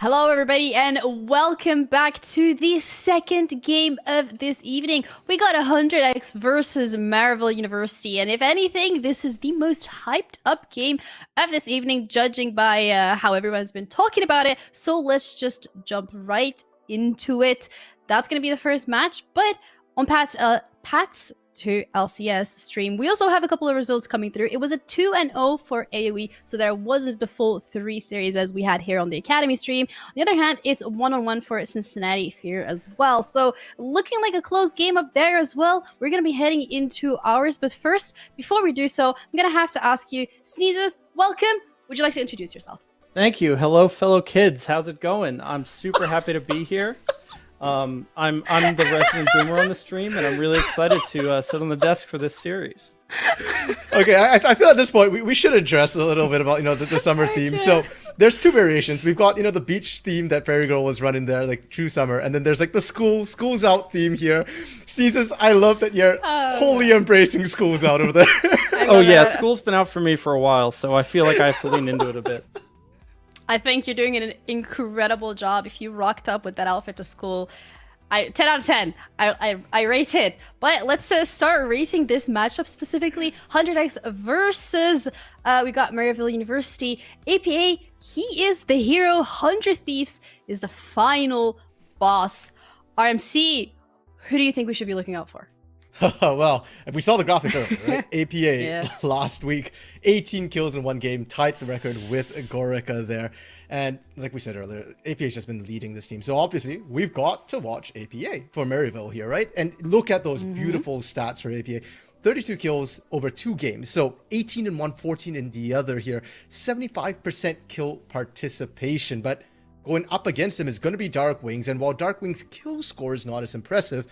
Hello, everybody, and welcome back to the second game of this evening. We got 100x versus Maryville University, and if anything, this is the most hyped up game of this evening, judging by how everyone's been talking about it. So let's just jump right into it. That's going to be the first match, but on Pat's to LCS stream, we also have a couple of results coming through. It was a 2-0 for AoE, so there wasn't the full 3 series as we had here on the Academy stream. On the other hand, it's 1-1 for Cincinnati Fear as well. So looking like a close game up there as well. We're going to be heading into ours, but first, before we do so, I'm going to have to ask you, Sneezes, welcome. Would you like to introduce yourself? Thank you. Hello, fellow kids. How's it going? I'm super happy to be here. I'm the resident boomer on the stream, and I'm really excited to sit on the desk for this series. Okay, I feel at this point we should address a little bit about the summer theme. So there's two variations. We've got the beach theme that Fairy Girl was running there, like true summer, and then there's like the school's out theme here. Caesars, I love that you're wholly embracing school's out over there. Oh yeah, school's been out for me for a while, so I feel like I have to lean into it a bit. I think you're doing an incredible job. If you rocked up with that outfit to school, 10 out of 10. I rate it. But let's start rating this matchup specifically. 100x versus we got Maryville University. APA, he is the hero. 100 Thieves is the final boss. RMC, who do you think we should be looking out for? Well, if we saw the graphic earlier, right? APA last week, 18 kills in one game, tied the record with Gorica there. And like we said earlier, APA's just been leading this team. So obviously, we've got to watch APA for Maryville here, right? And look at those beautiful stats for APA. 32 kills over 2 games. So 18 in one, 14 in the other here. 75% kill participation. But going up against him is going to be Dark Wings. And while Dark Wings' kill score is not as impressive,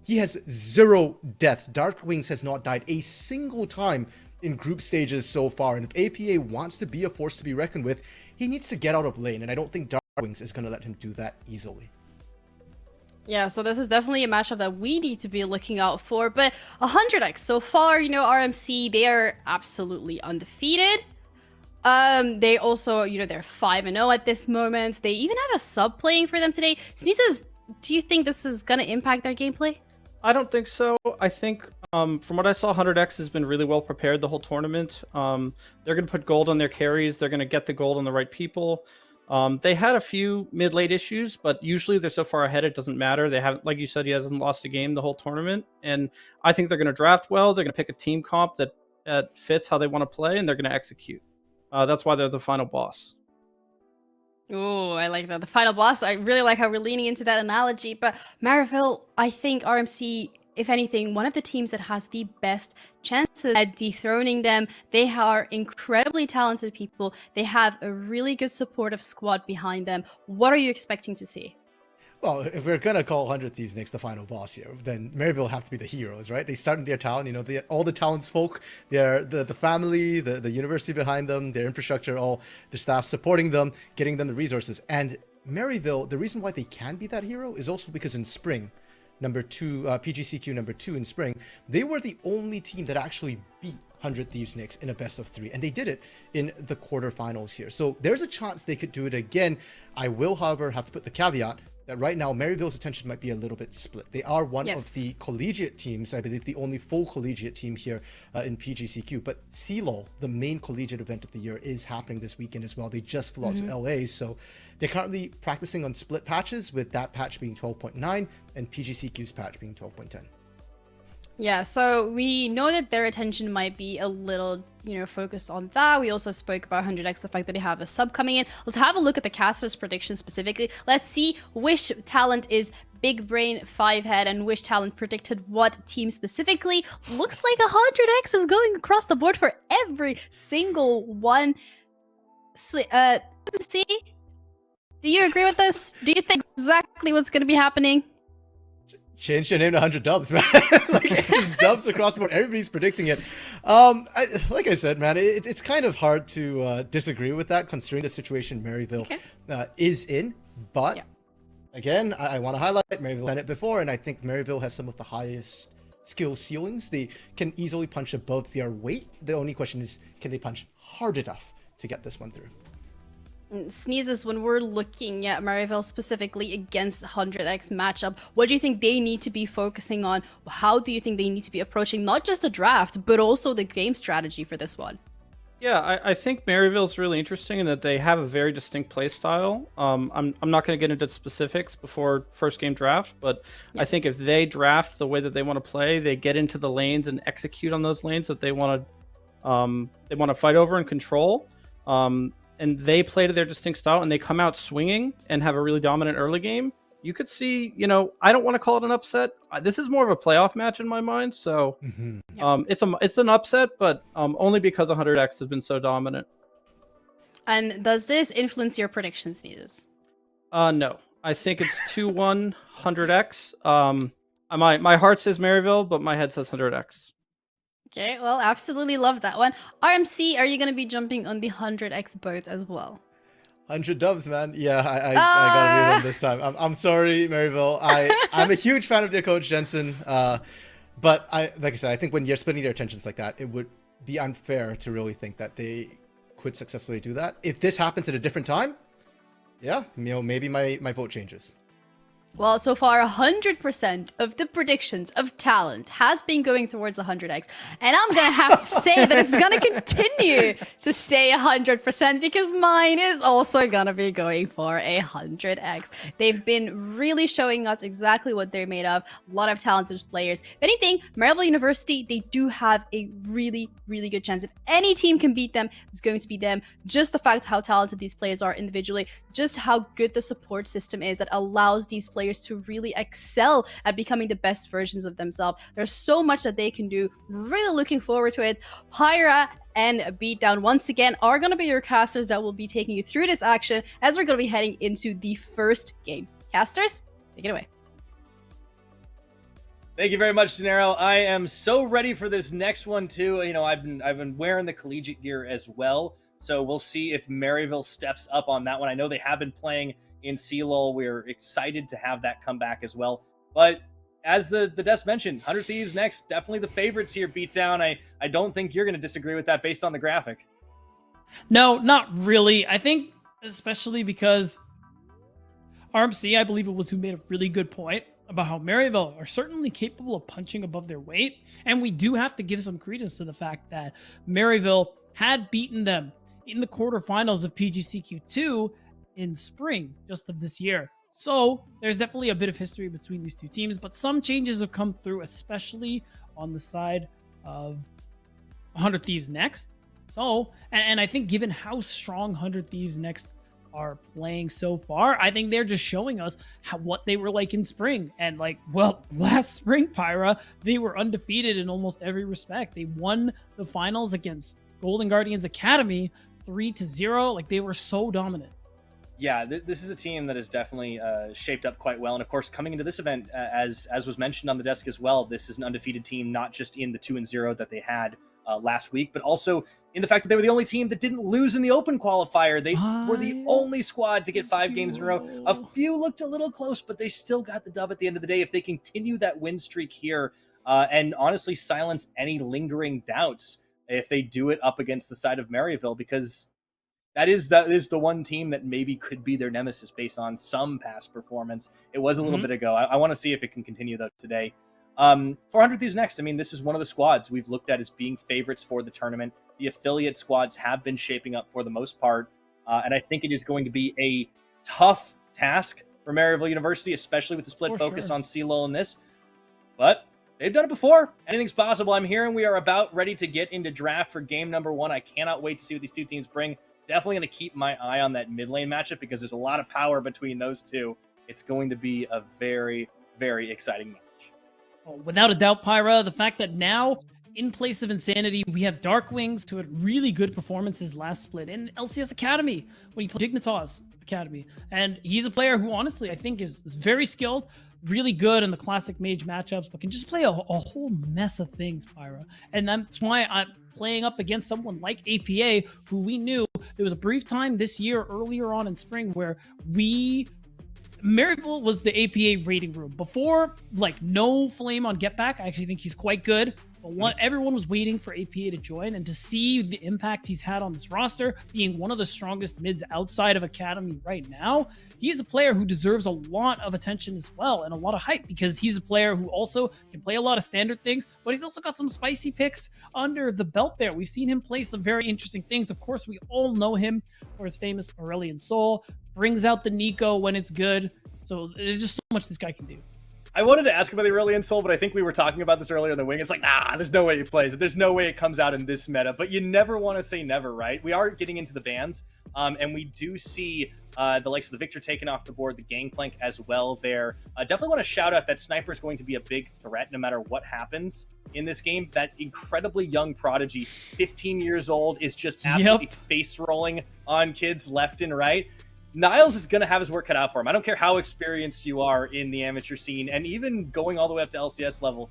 he has 0 deaths. Dark Wings has not died a single time in group stages so far. And if APA wants to be a force to be reckoned with, he needs to get out of lane. And I don't think Dark Wings is going to let him do that easily. Yeah, so this is definitely a matchup that we need to be looking out for. But 100x so far, RMC, they are absolutely undefeated. They also, they're 5-0 at this moment. They even have a sub playing for them today. Sneezes, do you think this is going to impact their gameplay? I don't think so. I think from what I saw, 100x has been really well prepared the whole tournament. They're going to put gold on their carries. They're going to get the gold on the right people. They had a few mid-late issues, but usually they're so far ahead it doesn't matter. They haven't, like you said, he hasn't lost a game the whole tournament. And I think they're going to draft well. They're going to pick a team comp that fits how they want to play, and they're going to execute. That's why they're the final boss. Oh, I like that. The final boss. I really like how we're leaning into that analogy. But Maryville, I think RMC, if anything, one of the teams that has the best chances at dethroning them. They are incredibly talented people. They have a really good supportive squad behind them. What are you expecting to see? Well, if we're going to call 100 Thieves next the final boss here, then Maryville have to be the heroes, right? They start in their town, all the townsfolk, the family, the university behind them, their infrastructure, all the staff supporting them, getting them the resources. And Maryville, the reason why they can be that hero is also because in spring, PGCQ number 2 in spring, they were the only team that actually beat 100 Thieves Knicks in a best of 3, and they did it in the quarterfinals here. So there's a chance they could do it again. I will, however, have to put the caveat that right now Maryville's attention might be a little bit split. They are one of the collegiate teams, I believe the only full collegiate team here in PGCQ, but CLOL, the main collegiate event of the year, is happening this weekend as well. They just flew out to LA, so they're currently practicing on split patches, with that patch being 12.9 and PGCQ's patch being 12.10. Yeah, so we know that their attention might be a little, focused on that. We also spoke about 100x, the fact that they have a sub coming in. Let's have a look at the caster's prediction specifically. Let's see which talent is Big Brain 5-head and which talent predicted what team specifically. Looks like 100x is going across the board for every single one. See, do you agree with this? Do you think exactly what's going to be happening? Change your name to 100 dubs, man. Like, just dubs across the board. Everybody's predicting it. Like I said, man, it's kind of hard to disagree with that, considering the situation Maryville is in. But again, I want to highlight Maryville done it before, and I think Maryville has some of the highest skill ceilings. They can easily punch above their weight. The only question is, can they punch hard enough to get this one through? Sneezes, when we're looking at Maryville specifically against 100x matchup, what do you think they need to be focusing on? How do you think they need to be approaching not just the draft, but also the game strategy for this one? Yeah, I think Maryville is really interesting in that they have a very distinct play style. I'm not going to get into specifics before first game draft, but Yeah. I think if they draft the way that they want to play, they get into the lanes and execute on those lanes that they want to fight over and control. And they play to their distinct style, and they come out swinging and have a really dominant early game. You could see, I don't want to call it an upset. This is more of a playoff match in my mind, so it's an upset, but only because 100x has been so dominant. And does this influence your predictions, Sneezes? No, I think it's 2-1 100x. My heart says Maryville, but my head says 100x. Okay, well, absolutely love that one. RMC, are you going to be jumping on the 100x boat as well? 100 dubs, man. Yeah, I gotta be with them this time. I'm sorry, Maryville. I'm a huge fan of their coach, Jensen. But like I said, I think when you're splitting their attentions like that, it would be unfair to really think that they could successfully do that. If this happens at a different time, yeah, maybe my vote changes. Well, so far, 100% of the predictions of talent has been going towards 100x. And I'm going to have to say that it's going to continue to stay 100% because mine is also going to be going for 100x. They've been really showing us exactly what they're made of. A lot of talented players. If anything, Maryville University, they do have a really, really good chance. If any team can beat them, it's going to be them. Just the fact how talented these players are individually, just how good the support system is that allows these players to really excel at becoming the best versions of themselves. There's so much that they can do. Really looking forward to it. Pyra and Beatdown once again are going to be your casters that will be taking you through this action as we're going to be heading into the first game. Casters, take it away. Thank you very much, Denaro. I am so ready for this next one too. I've been wearing the collegiate gear as well, so we'll see if Maryville steps up on that one. I know they have been playing in CLOL. We're excited to have that come back as well. But as the desk mentioned, 100 Thieves next, definitely the favorites here. Beatdown. I don't think you're going to disagree with that based on the graphic. No, not really. I think especially because RMC, I believe it was who made a really good point about how Maryville are certainly capable of punching above their weight. And we do have to give some credence to the fact that Maryville had beaten them in the quarterfinals of PGCQ2 in spring just of this year. So there's definitely a bit of history between these two teams, but some changes have come through, especially on the side of 100 Thieves next. So, and I think given how strong 100 Thieves next are playing so far, I think they're just showing us what they were like in spring. And last spring, Pyra, they were undefeated in almost every respect. They won the finals against Golden Guardians Academy 3-0. They were so dominant. Yeah, this is a team that is definitely shaped up quite well. And of course, coming into this event, as was mentioned on the desk as well, this is an undefeated team, not just in the 2-0 that they had last week, but also in the fact that they were the only team that didn't lose in the open qualifier. They were the only squad to get 5 games in a row. A few looked a little close, but they still got the dub at the end of the day. If they continue that win streak here and honestly silence any lingering doubts, if they do it up against the side of Maryville, because that is the one team that maybe could be their nemesis based on some past performance. It was a little bit ago. I want to see if it can continue though today. 400 Thieves next. I mean, this is one of the squads we've looked at as being favorites for the tournament. The affiliate squads have been shaping up for the most part. And I think it is going to be a tough task for Maryville University, especially with the split focus on CLOL in this. But they've done it before. Anything's possible. I'm hearing we are about ready to get into draft for game number 1. I cannot wait to see what these two teams bring. Definitely going to keep my eye on that mid lane matchup because there's a lot of power between those two. It's going to be a very, very exciting match. Well, without a doubt, Pyra, the fact that now, in place of Insanity, we have Darkwings, who had really good performances last split in LCS Academy when he played Dignitas Academy. And he's a player who, honestly, I think is very skilled, really good in the classic mage matchups, but can just play a whole mess of things, Pyra. And that's why I'm playing up against someone like APA, who we knew there was a brief time this year earlier on in spring where Maryville was the APA rating room. Before, no flame on Get Back. I actually think he's quite good. But everyone was waiting for APA to join, and to see the impact he's had on this roster, being one of the strongest mids outside of Academy right now, he's a player who deserves a lot of attention as well, and a lot of hype, because he's a player who also can play a lot of standard things, but he's also got some spicy picks under the belt there. We've seen him play some very interesting things. Of course, we all know him for his famous Aurelian Soul, brings out the Nico when it's good. So there's just so much this guy can do. I wanted to ask about the Aurelian Soul, but I think we were talking about this earlier in the wing. It's like, there's no way he plays it. There's no way it comes out in this meta, but you never want to say never, right? We are getting into the bans, and we do see the likes of the Victor taken off the board, the Gangplank as well there. Definitely want to shout out that Sniper is going to be a big threat no matter what happens in this game. That incredibly young prodigy, 15 years old, is just absolutely face rolling on kids left and right. Niles is going to have his work cut out for him. I don't care how experienced you are in the amateur scene, and even going all the way up to LCS level,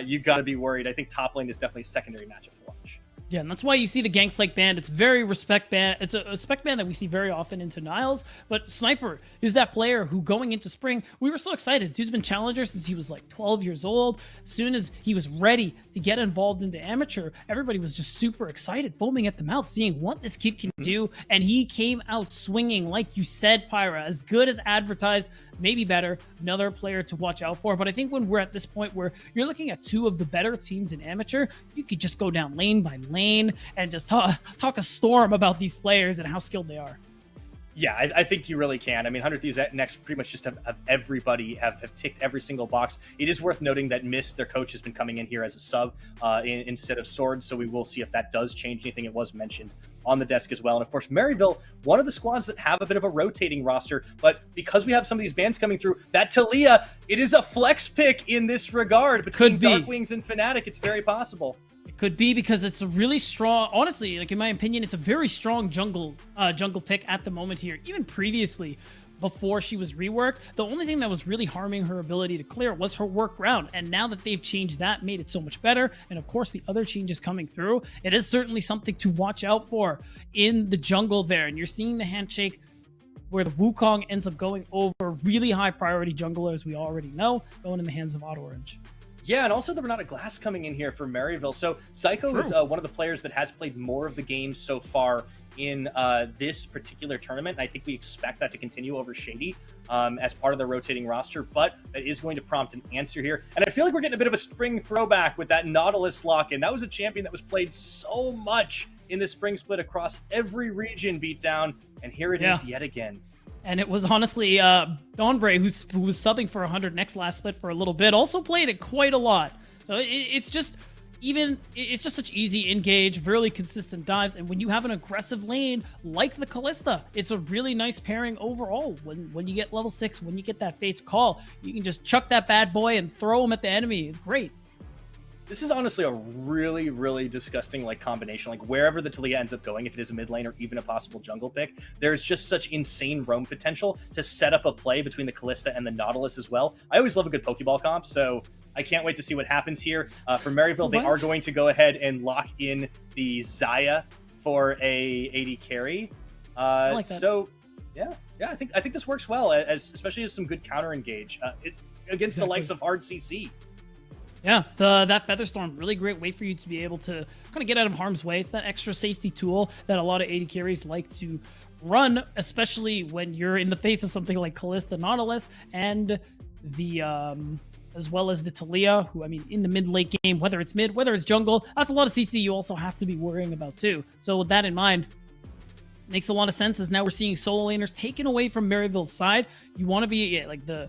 you've got to be worried. I think top lane is definitely a secondary matchup to watch. Yeah, and that's why you see the Gangplank band. It's very respect band. It's a spec band that we see very often into Niles. But Sniper is that player who, going into spring, we were so excited. Dude's been challenger since he was like 12 years old. As soon as he was ready to get involved into amateur, everybody was just super excited, foaming at the mouth, seeing what this kid can do. And he came out swinging, like you said, Pyra, as good as advertised, maybe better. Another player to watch out for. But I think when we're at this point where you're looking at two of the better teams in amateur, you could just go down lane by lane and just talk a storm about these players and how skilled they are. Yeah, I think you really can. I mean, 100 Thieves next pretty much just have everybody have ticked every single box. It is worth noting that Mist, their coach, has been coming in here as a sub instead of Sword, so we will see if that does change anything. It was mentioned on the desk as well. And of course, Maryville, one of the squads that have a bit of a rotating roster, but because we have some of these bans coming through, that Talia, it is a flex pick in this regard. Between Dark Wings and Fnatic, it's very possible. Could be, because it's a really strong, honestly, like in my opinion, it's a very strong jungle pick at the moment here. Even previously, before she was reworked, the only thing that was really harming her ability to clear was her workaround. And now that they've changed that, made it so much better. And of course, the other changes coming through, it is certainly something to watch out for in the jungle there. And you're seeing the handshake where the Wukong ends up going over really high priority junglers we already know, going in the hands of Odd Orange. Yeah, and also the Renata Glass coming in here for Maryville. So Psycho is one of the players that has played more of the games so far in this particular tournament. And I think we expect that to continue over Shady as part of the rotating roster, but that is going to prompt an answer here. And I feel like we're getting a bit of a spring throwback with that Nautilus lock-in. That was a champion that was played so much in the spring split across every region beatdown, and here it is yet again. And it was honestly Dawnbray, who was subbing for 100 next last split for a little bit, also played it quite a lot. So it's just such easy engage, really consistent dives. And when you have an aggressive lane like the Kalista, it's a really nice pairing overall. When you get level 6, when you get that Fate's Call, you can just chuck that bad boy and throw him at the enemy. It's great. This is honestly a really, really disgusting combination. Wherever the Talia ends up going, if it is a mid lane or even a possible jungle pick, there's just such insane roam potential to set up a play between the Kalista and the Nautilus as well. I always love a good Pokeball comp, so I can't wait to see what happens here. For Maryville, they are going to go ahead and lock in the Xayah for a AD carry. I like that. So, yeah, I think this works well, especially as some good counter engage against the likes of hard CC. Yeah, that Featherstorm, really great way for you to be able to kind of get out of harm's way. It's that extra safety tool that a lot of AD carries like to run, especially when you're in the face of something like Kalista Nautilus and the as well as the Talia, who, I mean, in the mid-late game, whether it's mid, whether it's jungle, that's a lot of CC you also have to be worrying about too. So with that in mind, makes a lot of sense, as now we're seeing solo laners taken away from Maryville's side. You want to be like the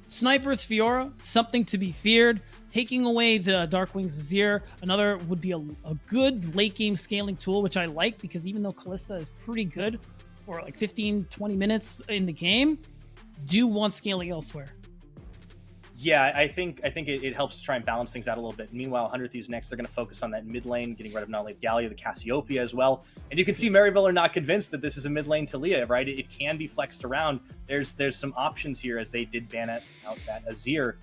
Sniper's Fiora, something to be feared. Taking away the Darkwing's Azir, another would be a good late game scaling tool, which I like, because even though Kalista is pretty good for 15-20 minutes in the game, do want scaling elsewhere. Yeah, I think it helps to try and balance things out a little bit. Meanwhile, 100 Thieves next, they're going to focus on that mid lane, getting rid of not only Gallia, the Cassiopeia as well. And you can see Maryville are not convinced that this is a mid lane Talia, right? It can be flexed around. There's some options here, as they did ban out that Azir.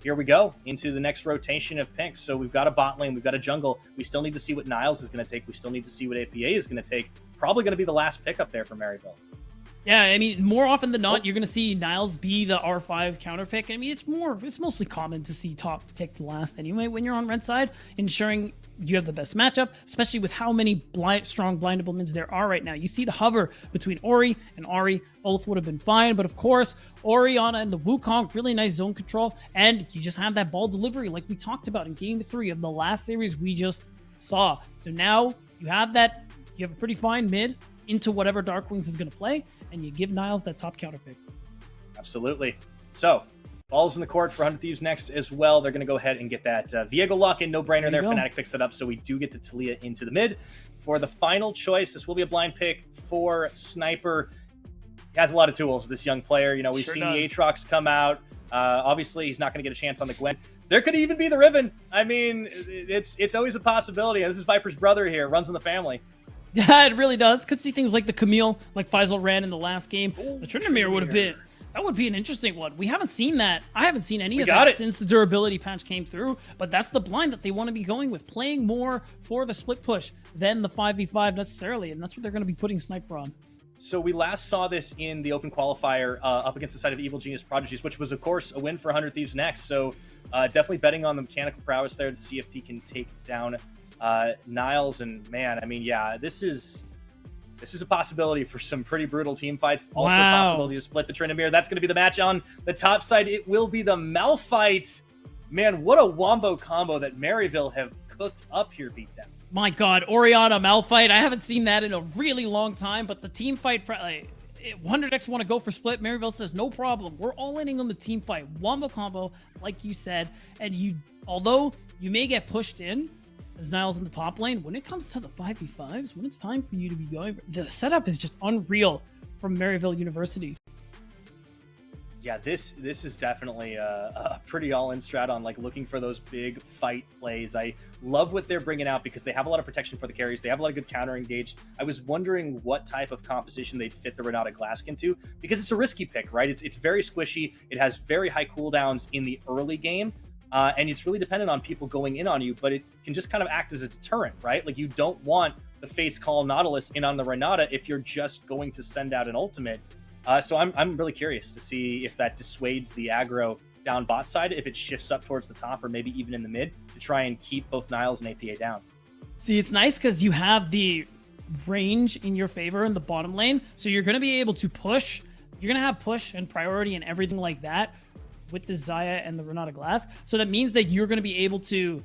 Here we go into the next rotation of picks. So we've got a bot lane, we've got a jungle. We still need to see what Niles is going to take. We still need to see what APA is going to take. Probably going to be the last pick up there for Maryville. Yeah, I mean, more often than not, you're going to see Niles be the R5 counter pick. I mean, it's mostly common to see top picked last anyway when you're on red side, ensuring you have the best matchup, especially with how many strong blindable mins there are right now. You see the hover between Ori and Ari, both would have been fine, but of course, Orianna and the Wukong, really nice zone control, and you just have that ball delivery like we talked about in Game 3 of the last series we just saw. So now you have that, you have a pretty fine mid into whatever Dark Wings is going to play, and you give Niles that top counter pick. Absolutely. So, balls in the court for 100 Thieves next as well. They're going to go ahead and get that Viego lock-in, no-brainer there. Fnatic picks it up, so we do get the Talia into the mid. For the final choice, this will be a blind pick for Sniper. He has a lot of tools, this young player. You know, we've seen the Aatrox come out. Obviously, he's not going to get a chance on the Gwen. There could even be the Riven. I mean, it's always a possibility. And this is Viper's brother here, runs in the family. Yeah, it really does. Could see things like the Camille, like Faisal ran in the last game. The Tryndamere would have been, that would be an interesting one. We haven't seen that. I haven't seen any of that since the durability patch came through, but that's the blind that they want to be going with, playing more for the split push than the 5v5 necessarily, and that's what they're going to be putting Sniper on. So we last saw this in the open qualifier up against the side of Evil Genius Prodigies, which was, of course, a win for 100 Thieves next. So definitely betting on the mechanical prowess there to see if he can take down Niles. And man, I mean, yeah, this is a possibility for some pretty brutal team fights. Also a possibility to split the Tryndamere. That's going to be the match on the top side. It will be the Malphite. Man, what a wombo combo that Maryville have cooked up here, Beatdown. My God, Orianna Malphite. I haven't seen that in a really long time, but the team fight, 100x want to go for split. Maryville says, no problem. We're all in on the team fight. Wombo combo, like you said. And although you may get pushed in as Niles in the top lane, when it comes to the 5v5s, when it's time for you to be going, the setup is just unreal from Maryville University. Yeah, this is definitely a pretty all-in strat on like looking for those big fight plays. I love what they're bringing out because they have a lot of protection for the carries. They have a lot of good counter engage. I was wondering what type of composition they'd fit the Renata Glask into because it's a risky pick, right? It's very squishy. It has very high cooldowns in the early game. And it's really dependent on people going in on you, but it can just kind of act as a deterrent, right? Like you don't want the face call Nautilus in on the Renata if you're just going to send out an ultimate. So I'm really curious to see if that dissuades the aggro down bot side, if it shifts up towards the top or maybe even in the mid to try and keep both Niles and APA down. See, it's nice because you have the range in your favor in the bottom lane, so you're going to be able to push. You're going to have push and priority and everything like that with the Xayah and the Renata Glask. So that means that you're going to be able to,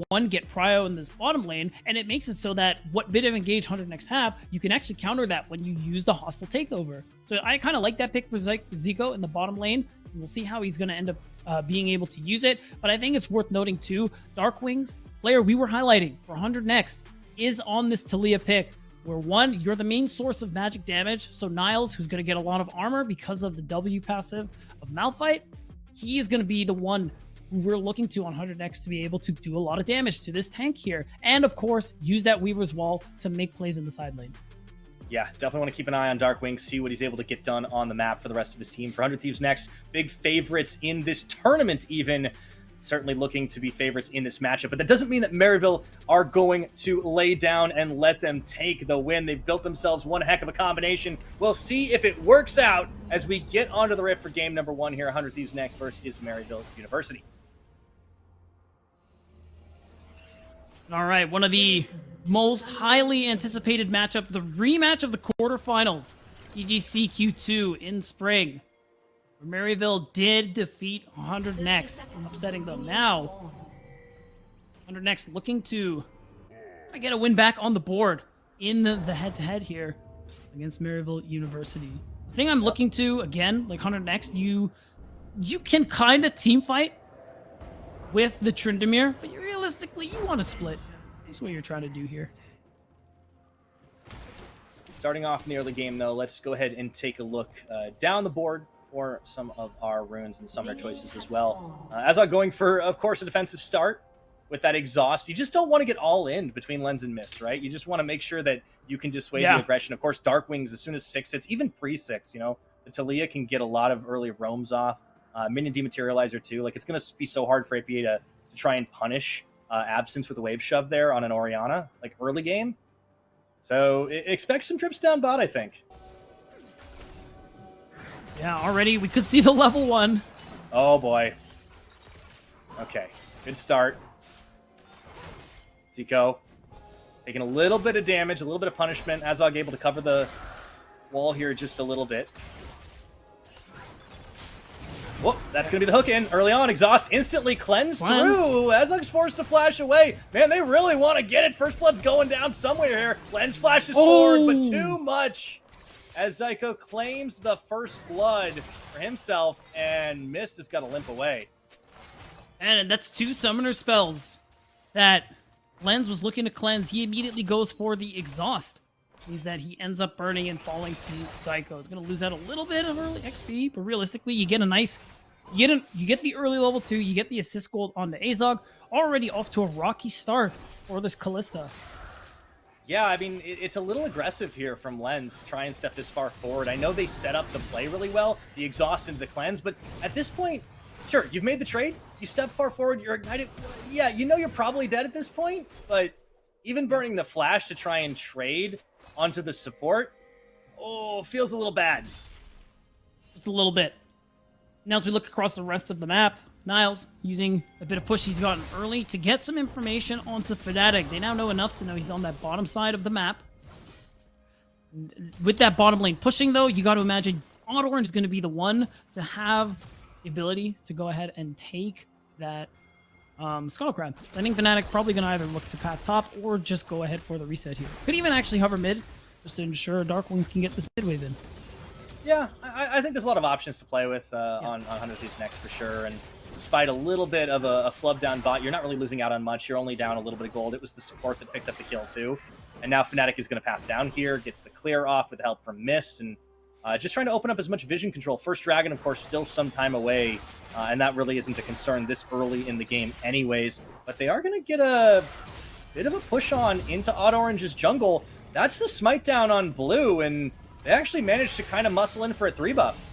one, get prio in this bottom lane, and it makes it so that what bit of engage 100x have, you can actually counter that when you use the hostile takeover. So I kind of like that pick for Zico in the bottom lane. We'll see how he's going to end up being able to use it. But I think it's worth noting too, Dark Wings, player we were highlighting for 100 next, is on this Talia pick, where one, you're the main source of magic damage. So Niles, who's going to get a lot of armor because of the W passive of Malphite, he is going to be the one who we're looking to on 100x to be able to do a lot of damage to this tank here. And of course, use that Weaver's Wall to make plays in the side lane. Yeah, definitely want to keep an eye on Darkwing, see what he's able to get done on the map for the rest of his team. For 100 Thieves next, big favorites in this tournament even. Certainly looking to be favorites in this matchup, but that doesn't mean that Maryville are going to lay down and let them take the win. They've built themselves one heck of a combination. We'll see if it works out as we get onto the rift for game number 1 here. 100 Thieves next versus Maryville University. All right, one of the most highly anticipated matchup, the rematch of the quarterfinals, EGC Q2 in spring. Maryville did defeat 100 next, upsetting them. Now, 100 next looking to get a win back on the board in the head-to-head here against Maryville University. The thing I'm looking to, again, like 100 next, you can kind of team fight with the Tryndamere, but realistically, you want to split. That's what you're trying to do here. Starting off in the early game, though, let's go ahead and take a look down the board for some of our runes and some of their choices as well. As I'm going for, of course, a defensive start with that exhaust. You just don't want to get all in between lens and mist, right? You just want to make sure that you can dissuade the aggression. Of course, Dark Wings, as soon as 6 hits, even pre-6, you know, the Talia can get a lot of early roams off. Minion Dematerializer too. Like, it's going to be so hard for APA to try and punish Absence with the wave shove there on an Orianna, like early game. So expect some trips down bot, I think. Yeah, already we could see the level 1. Oh boy. Okay, good start. Zico taking a little bit of damage, a little bit of punishment. Azog able to cover the wall here just a little bit. Whoop, that's going to be the hook in early on. Exhaust instantly cleansed through. Azog's forced to flash away. Man, they really want to get it. First blood's going down somewhere here. Lens flashes forward, but too much. As Zyko claims the first blood for himself, and Mist has got to limp away. And that's 2 summoner spells that Lens was looking to cleanse. He immediately goes for the exhaust. Means that he ends up burning and falling to Zyko. It's going to lose out a little bit of early XP, but realistically, you get a nice... You get the early level 2, you get the assist gold on the Azog. Already off to a rocky start for this Kalista. Yeah, I mean, it's a little aggressive here from Lens to try and step this far forward. I know they set up the play really well, the exhaust into the cleanse, but at this point, sure, you've made the trade, you step far forward, you're ignited. Yeah, you know you're probably dead at this point, but even burning the flash to try and trade onto the support, feels a little bad. Just a little bit. Now as we look across the rest of the map, Niles using a bit of push he's gotten early to get some information onto Fnatic. They now know enough to know he's on that bottom side of the map. With that bottom lane pushing, though, you got to imagine Orange is going to be the one to have the ability to go ahead and take that Skull Crab. I think Fnatic probably going to either look to path top or just go ahead for the reset here. Could even actually hover mid just to ensure Dark Wings can get this mid wave in. Yeah, I think there's a lot of options to play with on 100 Thieves next for sure. And despite a little bit of a flub down bot, you're not really losing out on much. You're only down a little bit of gold. It was the support that picked up the kill too. And now Fnatic is going to path down here, gets the clear off with help from Mist, and just trying to open up as much vision control. First Dragon, of course, still some time away, and that really isn't a concern this early in the game anyways. But they are going to get a bit of a push on into Orange's jungle. That's the smite down on blue, and they actually managed to kind of muscle in for a 3 buff.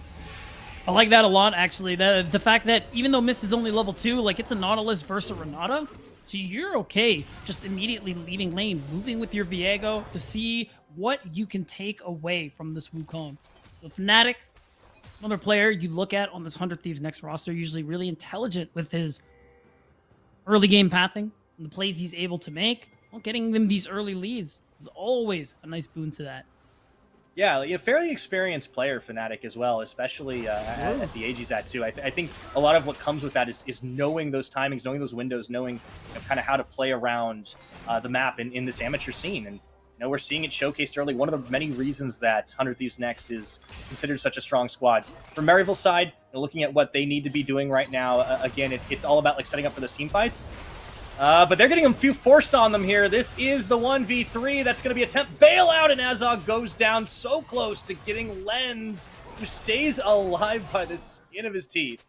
I like that a lot, actually. The fact that even though Mist is only level 2, like, it's a Nautilus versus Renata, so you're okay just immediately leaving lane, moving with your Viego to see what you can take away from this Wukong. So Fnatic, another player you look at on this 100 Thieves next roster, usually really intelligent with his early game pathing and the plays he's able to make. Well, getting them these early leads is always a nice boon to that. Yeah, a fairly experienced player, Fnatic, as well, especially at the age he's at, too. I think a lot of what comes with that is knowing those timings, knowing those windows, knowing kind of how to play around the map in this amateur scene. And we're seeing it showcased early. One of the many reasons that 100 Thieves Next is considered such a strong squad. From Maryville side, looking at what they need to be doing right now, again, it's all about like setting up for those team fights. But they're getting a few forced on them here. This is the 1v3. That's going to be a temp bailout, and Azog goes down so close to getting Lens, who stays alive by the skin of his teeth.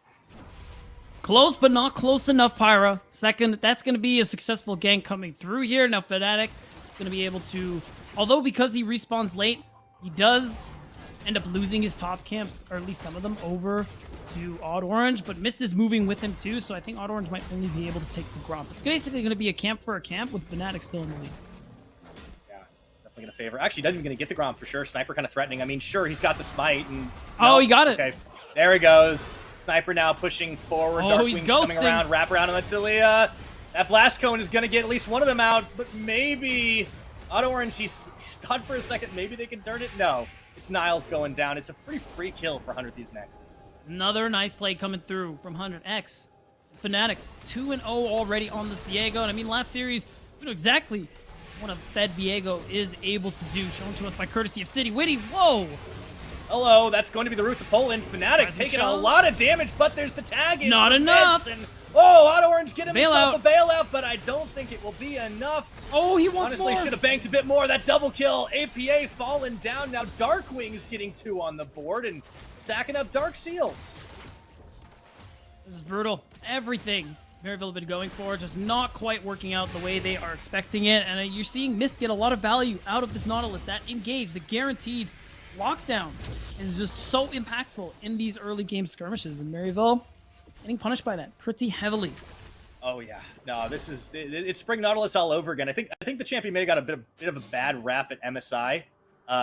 Close, but not close enough, Pyra. Second, that's going to be a successful gank coming through here. Now Fnatic is going to be able to, although because he respawns late, he does end up losing his top camps, or at least some of them, over to Orange, but Mist is moving with him too, so I think Orange might only be able to take the Gromp. It's basically going to be a camp for a camp with Fnatic still in the lead. Yeah, definitely going to favor. Actually, doesn't even going to get the Gromp for sure. Sniper kind of threatening. I mean, sure, he's got the smite. And he got it. Okay, there he goes. Sniper now pushing forward. Oh, Darkwing's coming around, wrap around on the Talia. That blast cone is going to get at least one of them out, but maybe Orange, he's stunned for a second. Maybe they can turn it. No, it's Niles going down. It's a pretty free kill for 100 Thieves Next. Another nice play coming through from 100X. Fnatic 2-0 already on this Viego. And I mean, last series, we know exactly what a fed Viego is able to do, shown to us by courtesy of City Witty. Whoa! Hello, that's going to be the route to Poland. Fnatic taking a lot of damage, but there's the tag in. Not enough! And, Orange get himself a bailout, but I don't think it will be enough. Oh, he wants more! Honestly, should have banked a bit more. That double kill. APA falling down. Now Darkwing's getting 2 on the board and stacking up Dark Seals. This is brutal. Everything Maryville have been going for, just not quite working out the way they are expecting it. And you're seeing Mist get a lot of value out of this Nautilus. That engage, the guaranteed lockdown, is just so impactful in these early game skirmishes. And Maryville getting punished by that pretty heavily. Oh yeah, no, this is it's Spring Nautilus all over again. I think the champion may have got a bit of a bad rap at MSI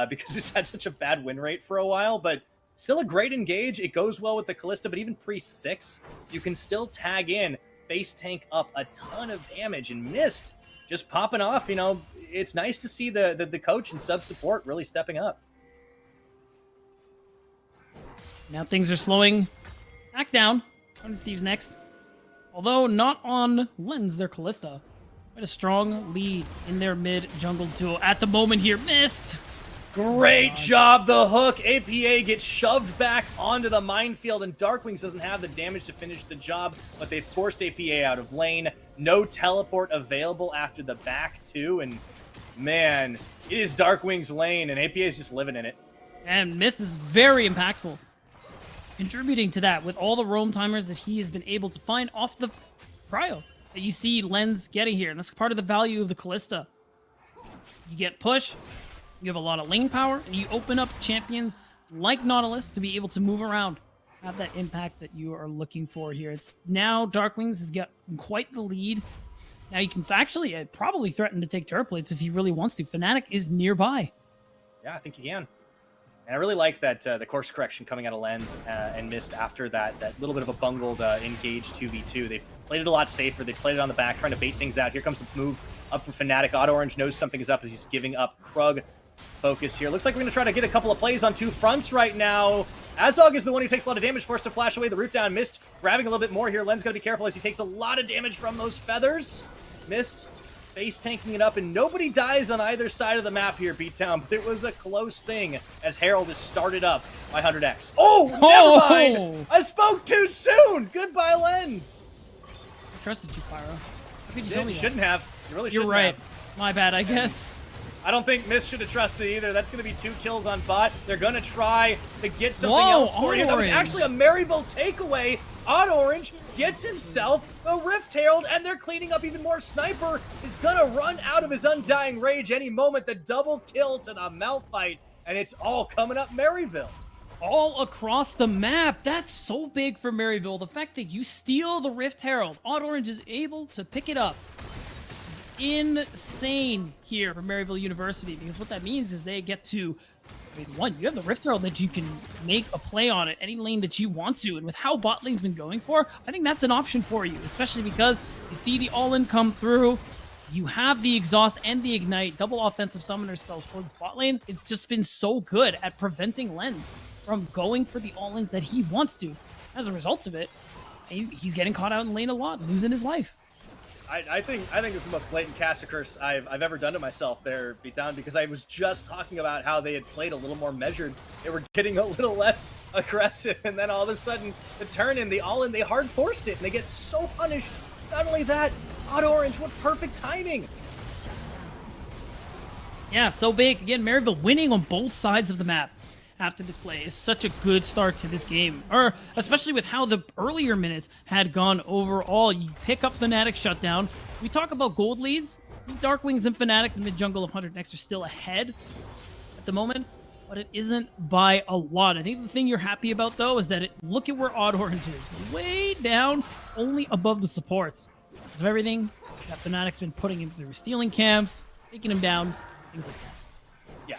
because it's had such a bad win rate for a while. But Still a great engage. It goes well with the Callista, but even pre-6, you can still tag in, face tank up a ton of damage, and Mist just popping off. You know, it's nice to see the coach and sub support really stepping up. Now things are slowing back down. 100 Thieves next. Although not on Lens, their Callista. Quite a strong lead in their mid jungle duo at the moment here. Missed! Great job, the hook. APA gets shoved back onto the minefield, and Darkwings doesn't have the damage to finish the job, but they forced APA out of lane. No teleport available after the back, too, and man, it is Darkwings lane, and APA is just living in it. And Mist is very impactful, contributing to that with all the roam timers that he has been able to find off the prio that you see Lens getting here, and that's part of the value of the Callista. You get push, you have a lot of lane power, and you open up champions like Nautilus to be able to move around, have that impact that you are looking for here. It's now Darkwings has got quite the lead. Now you can actually probably threaten to take turret plates if he really wants to. Fnatic is nearby. Yeah, I think you can. And I really like that the course correction coming out of Lens and Mist after that little bit of a bungled engage 2v2. They've played it a lot safer. They've played it on the back, trying to bait things out. Here comes the move up for Fnatic. Odd Orange knows something is up as he's giving up Krug focus here. Looks like we're going to try to get a couple of plays on two fronts right now. Azog is the one who takes a lot of damage, forced to flash away the root down. Mist grabbing a little bit more here. Len's got to be careful as he takes a lot of damage from those feathers. Mist face tanking it up, and nobody dies on either side of the map here, Beatdown, but it was a close thing as Herald is started up by 100x. Oh, never mind! I spoke too soon! Goodbye, Lens! I trusted you, Pyro. How could you tell me You that? shouldn't have. You really shouldn't You're right. have. My bad, I guess. I don't think Mist should have trusted either. That's going to be 2 kills on bot. They're going to try to get something Whoa, else for you. That was Orange. actually a Maryville takeaway. Odd Orange gets himself a Rift Herald, and they're cleaning up even more. Sniper is going to run out of his Undying Rage any moment. The double kill to the Malphite, and it's all coming up Maryville. All across the map. That's so big for Maryville. The fact that you steal the Rift Herald, Odd Orange is able to pick it up. Insane here for Maryville University, because what that means is they get to, I mean, one, you have the Rift Herald that you can make a play on at any lane that you want to, and with how bot lane's been going for, I think that's an option for you, especially because you see the all-in come through, you have the exhaust and the ignite, double offensive summoner spells for this bot lane. It's just been so good at preventing Lens from going for the all-ins that he wants to. As a result of it, he's getting caught out in lane a lot, losing his life. I think this is the most blatant caster curse I've ever done to myself there, Beatdown, because I was just talking about how they had played a little more measured. They were getting a little less aggressive, and then all of a sudden, the turn-in, the all-in, they hard-forced it, and they get so punished. Not only that, Odd Orange, what perfect timing! Yeah, so big. Again, Maryville winning on both sides of the map after this play is such a good start to this game. Or especially with how the earlier minutes had gone overall. You pick up Fnatic shutdown. We talk about gold leads. Darkwings and Fnatic in mid-jungle of 100 next are still ahead at the moment, but it isn't by a lot. I think the thing you're happy about, though, is that look at where Odd Orange is. Way down, only above the supports. Because of everything that Fnatic's been putting him through. Stealing camps, taking him down, things like that. Yeah.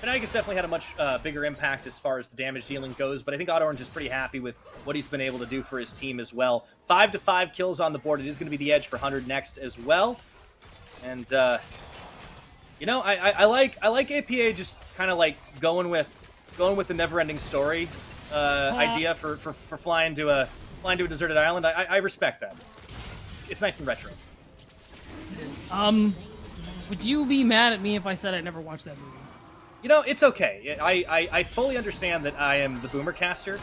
Fnatic has definitely had a much bigger impact as far as the damage dealing goes, but I think Odd Orange is pretty happy with what he's been able to do for his team as well. 5 to 5 kills on the board. It is going to be the edge for 100 next as well. And, you know, I like APA just kind of like going with the never-ending story idea for flying to a deserted island. I respect that. It's nice and retro. Would you be mad at me if I said I never watched that movie? You know, it's okay. I fully understand that I am the boomer caster.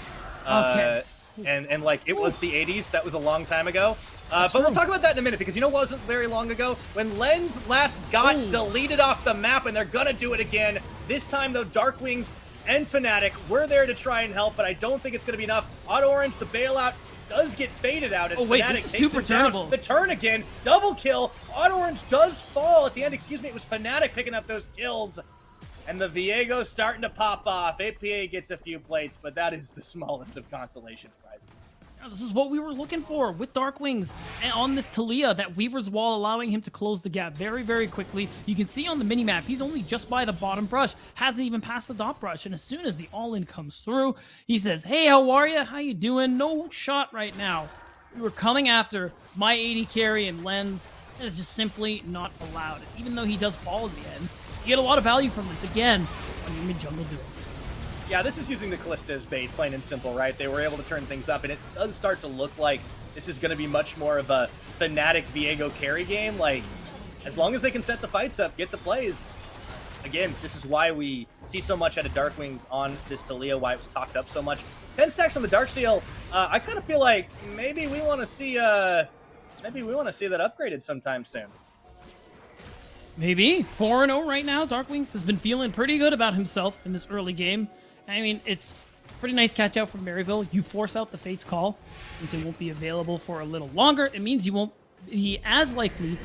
Okay. And like, it was the 80s. That was a long time ago. But true. we'll talk about that in a minute, because you know what wasn't very long ago? When Lens last got deleted off the map, and they're gonna do it again. This time, though, Darkwings and Fnatic were there to try and help, but I don't think it's gonna be enough. Odd Orange, the bailout, does get faded out as wait, Fnatic this is takes super him down. turnable. The turn again, double kill. Odd Orange does fall at the end. Excuse me, it was Fnatic picking up those kills. And the Viego's starting to pop off. APA gets a few plates, but that is the smallest of consolation prizes. This is what we were looking for with Dark Wings and on this Talia, that Weaver's Wall allowing him to close the gap very, very quickly. You can see on the minimap, he's only just by the bottom brush, hasn't even passed the dot brush. And as soon as the all-in comes through, he says, hey, how are you? How you doing? No shot right now. We were coming after my 80 carry and Lens. That is just simply not allowed. Even though he does fall in the end, you get a lot of value from this. Again, on your mid-jungle duo. Yeah, this is using the Callista as bait, plain and simple, right? They were able to turn things up, and it does start to look like this is going to be much more of a Fnatic Viego carry game. Like, as long as they can set the fights up, get the plays. Again, this is why we see so much out of Dark Wings on this Talia, why it was talked up so much. 10 stacks on the Darksteel. I kind of feel like maybe we want to see that upgraded sometime soon. Maybe 4-0 right now. Dark Wings has been feeling pretty good about himself in this early game. I mean, it's a pretty nice catch out from Maryville. You force out the Fate's Call, means it won't be available for a little longer. It means you won't be as likely to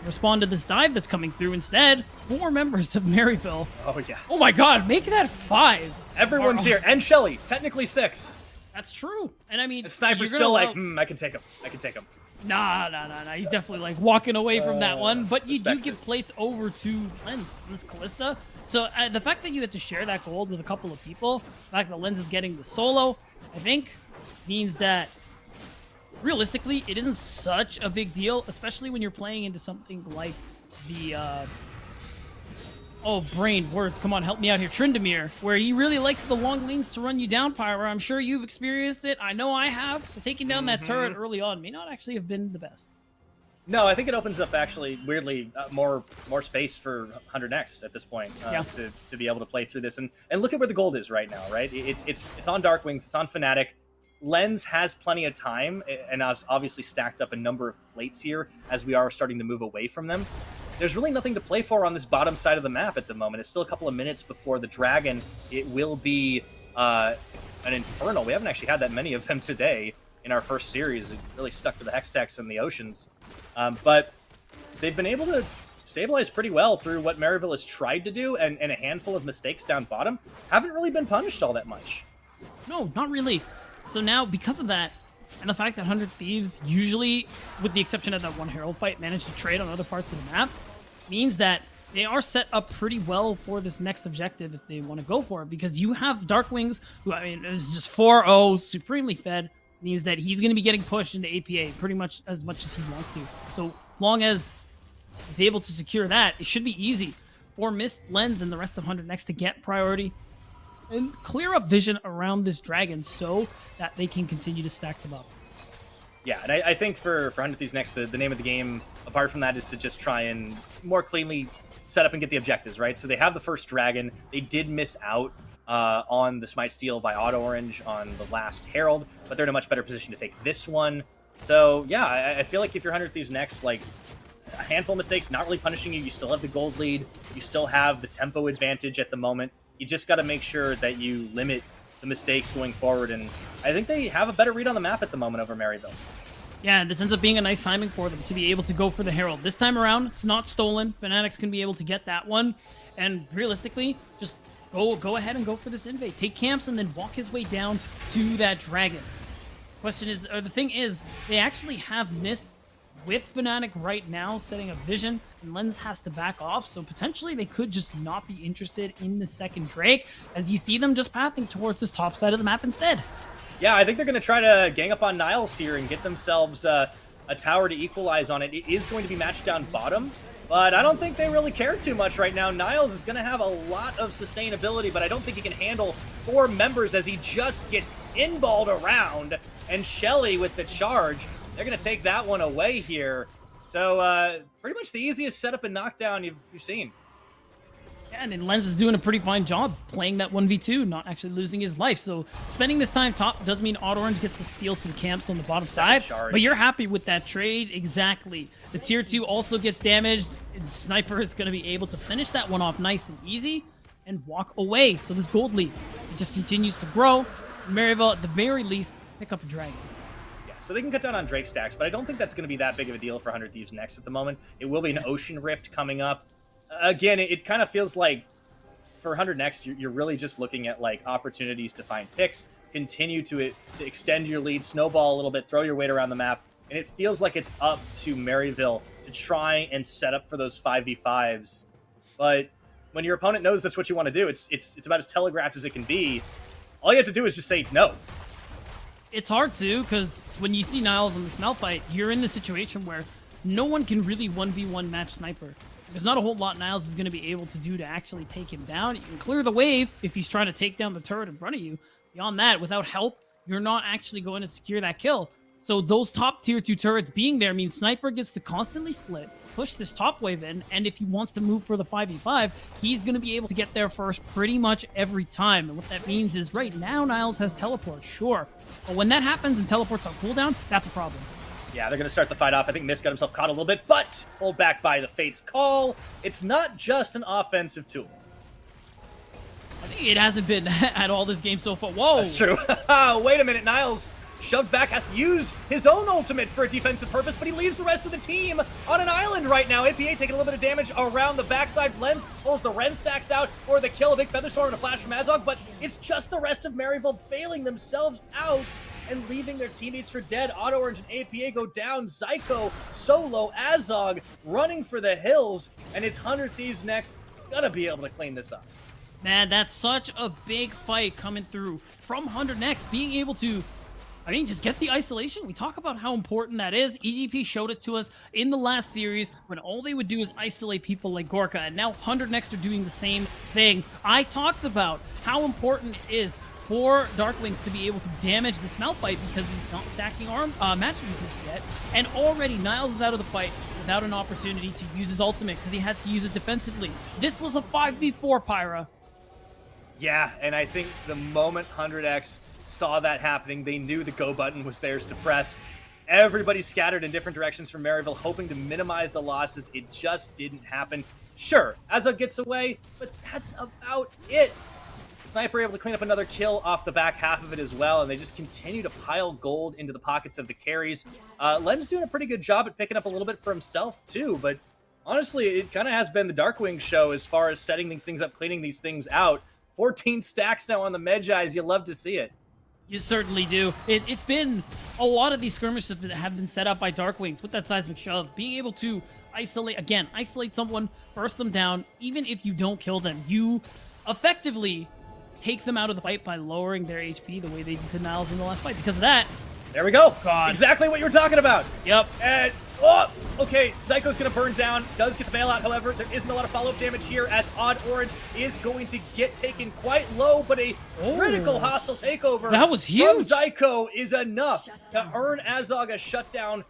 respond to this dive that's coming through. Instead, 4 members of Maryville. Oh, yeah. Oh my god, make that 5. Everyone's here. And Shelly, technically 6. That's true. And I mean, The sniper's you're still gonna like, allow- I can take him. I can take him. Nah. He's definitely like walking away from that one. But you do respects give it. plates over to Lens and this Callista. So the fact that you get to share that gold with a couple of people, the fact that Lens is getting the solo, I think means that realistically, it isn't such a big deal, especially when you're playing into something like the brain words. Come on, help me out here. Tryndamere, where he really likes the long lanes to run you down, Pyra. I'm sure you've experienced it. I know I have. So taking down that turret early on may not actually have been the best. No, I think it opens up actually weirdly more space for 100 Next at this point to be able to play through this and look at where the gold is right now, right? It's on Dark Wings, it's on Fnatic. Lens has plenty of time, and I've obviously stacked up a number of plates here as we are starting to move away from them. There's really nothing to play for on this bottom side of the map at the moment. It's still a couple of minutes before the Dragon. It will be an Infernal. We haven't actually had that many of them today in our first series. It really stuck to the Hextex and the Oceans. But they've been able to stabilize pretty well through what Maryville has tried to do, and a handful of mistakes down bottom haven't really been punished all that much. No, not really. So now, because of that, and the fact that 100 Thieves usually, with the exception of that one Herald fight, manage to trade on other parts of the map, means that they are set up pretty well for this next objective if they want to go for it, because you have Dark Wings, who, I mean, is just 4-0, supremely fed, means that he's going to be getting pushed into APA pretty much as he wants to. So as long as he's able to secure that, it should be easy for Mist, Lens, and the rest of 100 Next to get priority and clear up vision around this dragon so that they can continue to stack them up. Yeah, and I think for 100 Thieves Next, the name of the game, apart from that, is to just try and more cleanly set up and get the objectives, right? So they have the first dragon. They did miss out on the Smite Steal by Auto Orange on the last Herald, but they're in a much better position to take this one. So yeah, I feel like if you're 100 Thieves Next, like a handful of mistakes, not really punishing you. You still have the gold lead. You still have the tempo advantage at the moment. You just got to make sure that you limit the mistakes going forward, and I think they have a better read on the map at the moment over Maryville. Yeah, this ends up being a nice timing for them to be able to go for the Herald. This time around, it's not stolen. Fanatics can be able to get that one, and realistically, just go ahead and go for this invade. Take camps and then walk his way down to that dragon. Question is, or the thing is, they actually have Mist with Fnatic right now, setting a vision, and Lens has to back off, so potentially they could just not be interested in the second Drake, as you see them just pathing towards this top side of the map instead. Yeah, I think they're going to try to gang up on Niles here and get themselves a tower to equalize on it. It is going to be matched down bottom, but I don't think they really care too much right now. Niles is going to have a lot of sustainability, but I don't think he can handle 4 members as he just gets inballed around, and Shelly with the charge. They're going to take that one away here. So pretty much the easiest setup and knockdown you've seen. Yeah, and then Lens is doing a pretty fine job playing that 1v2, not actually losing his life. So spending this time top does mean Auto Orange gets to steal some camps on the bottom side. Charge. But you're happy with that trade. Exactly. The tier 2 also gets damaged. And Sniper is going to be able to finish that one off nice and easy and walk away. So this gold lead, it just continues to grow. Maryville, at the very least, pick up a dragon. So they can cut down on Drake stacks, but I don't think that's going to be that big of a deal for 100 Thieves Next at the moment. It will be an Ocean Rift coming up. Again, it kind of feels like for 100 Next, you're really just looking at like opportunities to find picks, continue to extend your lead, snowball a little bit, throw your weight around the map, and it feels like it's up to Maryville to try and set up for those 5v5s. But when your opponent knows that's what you want to do, it's about as telegraphed as it can be. All you have to do is just say no. It's hard to, because when you see Niles in this Malphite, you're in the situation where no one can really 1v1 match Sniper. There's not a whole lot Niles is going to be able to do to actually take him down. You can clear the wave if he's trying to take down the turret in front of you. Beyond that, without help, you're not actually going to secure that kill. So those top tier 2 turrets being there means Sniper gets to constantly split, push this top wave in, and if he wants to move for the 5v5, he's going to be able to get there first pretty much every time. And what that means is right now Niles has teleport, sure. But when that happens and teleports on cooldown, that's a problem. Yeah, they're going to start the fight off. I think Mist got himself caught a little bit, but pulled back by the Fate's Call. It's not just an offensive tool. I think it hasn't been at all this game so far. Whoa! That's true. Wait a minute, Niles shoved back, has to use his own ultimate for a defensive purpose, but he leaves the rest of the team on an island right now. APA taking a little bit of damage around the backside. Blends pulls the Ren stacks out for the kill. A big Featherstorm and a flash from Azog, but it's just the rest of Maryville bailing themselves out and leaving their teammates for dead. Auto Orange and APA go down. Zyko, Solo, Azog running for the hills, and it's 100 Thieves next. Gonna be able to clean this up. Man, that's such a big fight coming through from 100 next, being able to, just get the isolation. We talk about how important that is. EGP showed it to us in the last series when all they would do is isolate people like Gorka, and now 100 next are doing the same thing. I talked about how important it is for Darkwings to be able to damage this Malphite because he's not stacking match resist yet, and already Niles is out of the fight without an opportunity to use his ultimate because he had to use it defensively. This was a 5v4, Pyra. Yeah, and I think the moment 100X saw that happening, they knew the go button was theirs to press. Everybody scattered in different directions from Maryville, hoping to minimize the losses. It just didn't happen. Sure, Azog gets away, but that's about it. Sniper able to clean up another kill off the back half of it as well, and they just continue to pile gold into the pockets of the carries. Len's doing a pretty good job at picking up a little bit for himself too, but honestly, it kind of has been the Darkwing show as far as setting these things up, cleaning these things out. 14 stacks now on the Medjais. You love to see it. You certainly do. It's been a lot of these skirmishes that have been set up by Darkwings with that seismic shove. Being able to isolate someone, burst them down, even if you don't kill them, you effectively take them out of the fight by lowering their HP the way they did to Niles in the last fight. Because of that, there we go. God. Exactly what you were talking about. Yep. And, okay, Zyko's going to burn down. Does get the bailout, however. There isn't a lot of follow-up damage here as Odd Orange is going to get taken quite low, but a critical hostile takeover that was huge. from Zyko is enough to earn Azog a shutdown.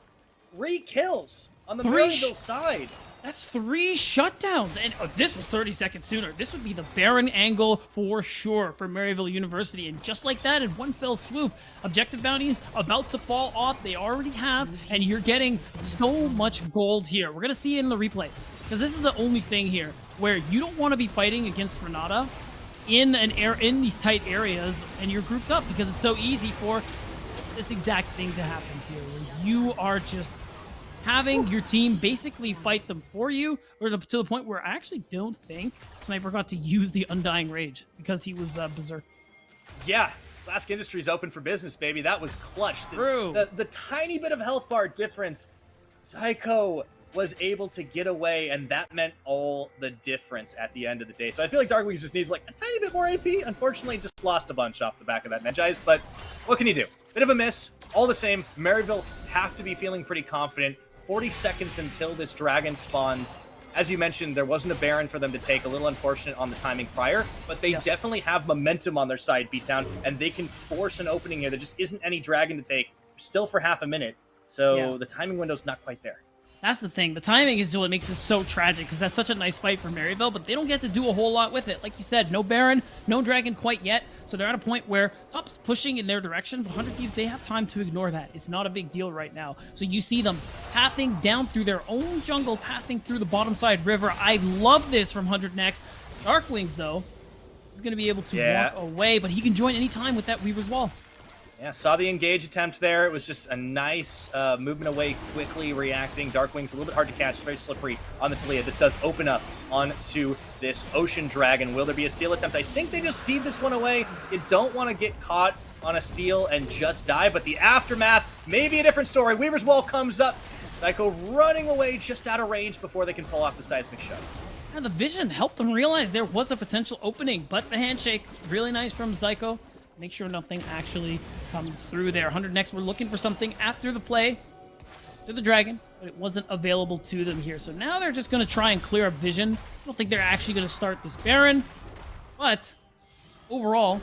3 kills on the Maryville side. That's 3 shutdowns, and this was 30 seconds sooner. This would be the Baron angle for sure for Maryville University, and just like that, in one fell swoop, objective bounties about to fall off. They already have, and you're getting so much gold here. We're gonna see it in the replay, because this is the only thing here where you don't want to be fighting against Renata in these tight areas, and you're grouped up because it's so easy for this exact thing to happen here, where you are just having your team basically fight them for you, or to the point where I actually don't think Sniper got to use the Undying Rage because he was berserk. Yeah, Flask Industries open for business, baby. That was clutch. True. The tiny bit of health bar difference, Zyko was able to get away, and that meant all the difference at the end of the day. So I feel like Darkwings just needs like a tiny bit more AP. Unfortunately, just lost a bunch off the back of that Medjais, but what can you do? Bit of a miss. All the same, Maryville have to be feeling pretty confident. 40 seconds until this dragon spawns. As you mentioned, there wasn't a Baron for them to take. A little unfortunate on the timing prior, but they definitely have momentum on their side, Beatdown, and they can force an opening here. There just isn't any dragon to take, still for half a minute. So the timing window's not quite there. That's the thing. The timing is what makes it so tragic, because that's such a nice fight for Maryville, but they don't get to do a whole lot with it. Like you said, no Baron, no dragon quite yet, so they're at a point where top's pushing in their direction, but 100 Thieves, they have time to ignore that. It's not a big deal right now. So you see them pathing down through their own jungle, pathing through the bottom side river. I love this from 100 next. Darkwings, though, is going to be able to walk away, but he can join anytime with that Weaver's Wall. Yeah, saw the engage attempt there. It was just a nice movement away, quickly reacting. Darkwing's a little bit hard to catch, very slippery on the Talia. This does open up onto this Ocean Dragon. Will there be a steal attempt? I think they just steed this one away. You don't want to get caught on a steal and just die, but the aftermath may be a different story. Weaver's Wall comes up. Zyko running away just out of range before they can pull off the seismic shot. And the vision helped them realize there was a potential opening, but the handshake, really nice from Zyko. Make sure nothing actually comes through there. 100 next, we're looking for something after the play to the Dragon, but it wasn't available to them here. So now they're just going to try and clear up vision. I don't think they're actually going to start this Baron, but overall,